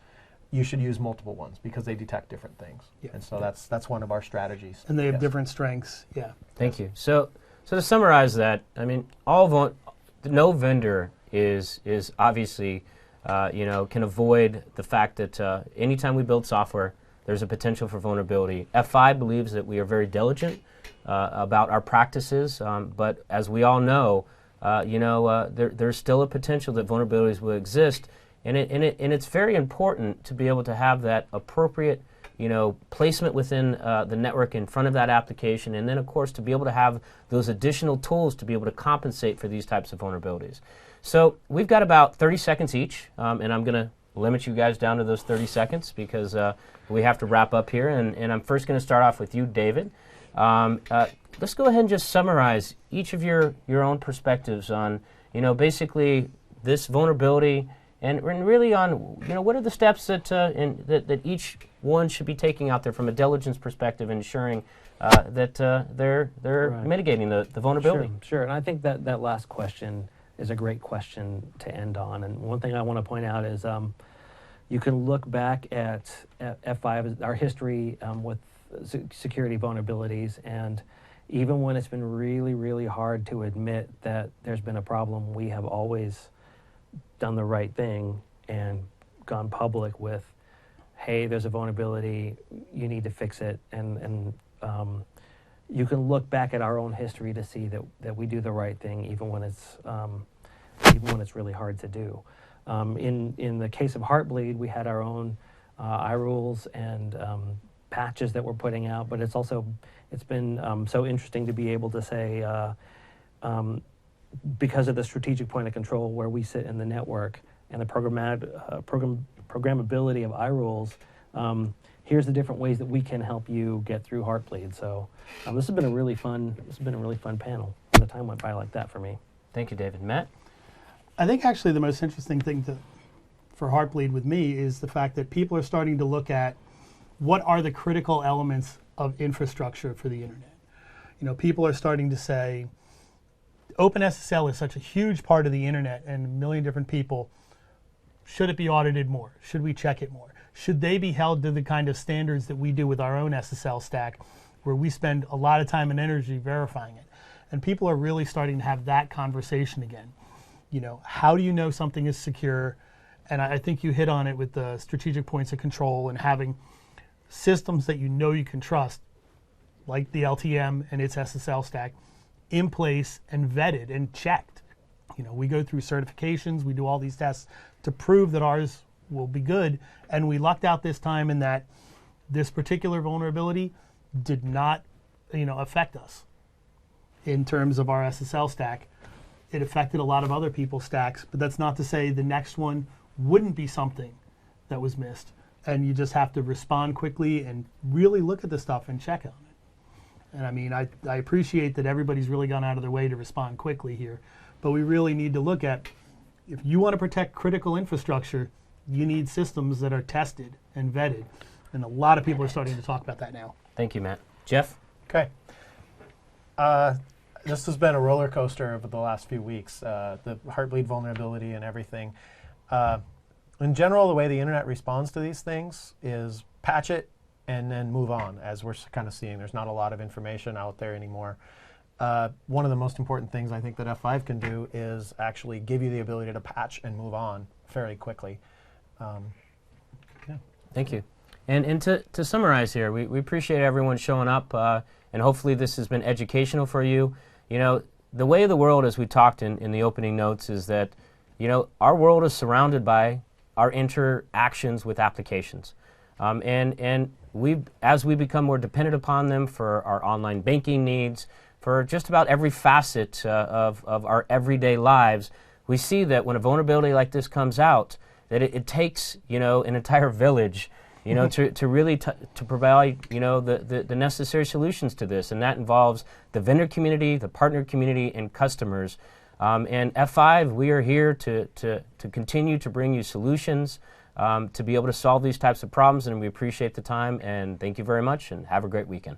you should use multiple ones because they detect different things. Yeah. And so that's one of our strategies. And they have different strengths. Yeah. Thank you. So to summarize that, I mean, no vendor is obviously can avoid the fact that anytime we build software, there's a potential for vulnerability. F5 believes that we are very diligent about our practices, but as we all know, there's still a potential that vulnerabilities will exist, and it's very important to be able to have that appropriate placement within the network in front of that application, and then of course to be able to have those additional tools to be able to compensate for these types of vulnerabilities. So we've got about 30 seconds each, and I'm going to limit you guys down to those 30 seconds because we have to wrap up here, and I'm first going to start off with you, David. Let's go ahead and just summarize each of your own perspectives on basically this vulnerability and really on what are the steps that each one should be taking out there from a diligence perspective, ensuring that they're right. Mitigating the vulnerability. Sure, and I think that last question is a great question to end on. And one thing I want to point out is you can look back at F5, our history with security vulnerabilities, and even when it's been really, really hard to admit that there's been a problem, we have always done the right thing and gone public with, hey, there's a vulnerability, you need to fix it, and you can look back at our own history to see that we do the right thing even when it's really hard to do. In the case of Heartbleed, we had our own iRules and patches that we're putting out, but it's been so interesting to be able to say, because of the strategic point of control where we sit in the network and the programmability of iRules, here's the different ways that we can help you get through Heartbleed. So this has been a really fun panel. And the time went by like that for me. Thank you, David. Matt? I think actually the most interesting thing for Heartbleed with me is the fact that people are starting to look at what are the critical elements of infrastructure for the internet. You know, people are starting to say, OpenSSL is such a huge part of the internet and a million different people. Should it be audited more? Should we check it more? Should they be held to the kind of standards that we do with our own SSL stack, where we spend a lot of time and energy verifying it? And people are really starting to have that conversation again. You know, how do you know something is secure? And I think you hit on it with the strategic points of control and having systems that you know you can trust, like the LTM and its SSL stack, in place and vetted and checked. You know, we go through certifications, we do all these tests to prove that ours will be good, and we lucked out this time in that this particular vulnerability did not, affect us in terms of our SSL stack. It affected a lot of other people's stacks, but that's not to say the next one wouldn't be something that was missed. And you just have to respond quickly and really look at the stuff and check on it. And I mean, I appreciate that everybody's really gone out of their way to respond quickly here, but we really need to look at, if you want to protect critical infrastructure, you need systems that are tested and vetted. And a lot of people are starting to talk about that now. Thank you, Matt. Jeff? Okay. This has been a roller coaster over the last few weeks, the Heartbleed vulnerability and everything. In general, the way the internet responds to these things is patch it and then move on, as we're kind of seeing. There's not a lot of information out there anymore. One of the most important things I think that F5 can do is actually give you the ability to patch and move on fairly quickly. Thank you. And to summarize here, we appreciate everyone showing up, and hopefully this has been educational for you. You know, the way of the world, as we talked in the opening notes, is that, our world is surrounded by our interactions with applications. And as we become more dependent upon them for our online banking needs, for just about every facet of our everyday lives, we see that when a vulnerability like this comes out, that it takes, an entire village, to really to provide, the necessary solutions to this. And that involves the vendor community, the partner community, and customers. And F5, we are here to continue to bring you solutions to be able to solve these types of problems, and we appreciate the time, and thank you very much, and have a great weekend.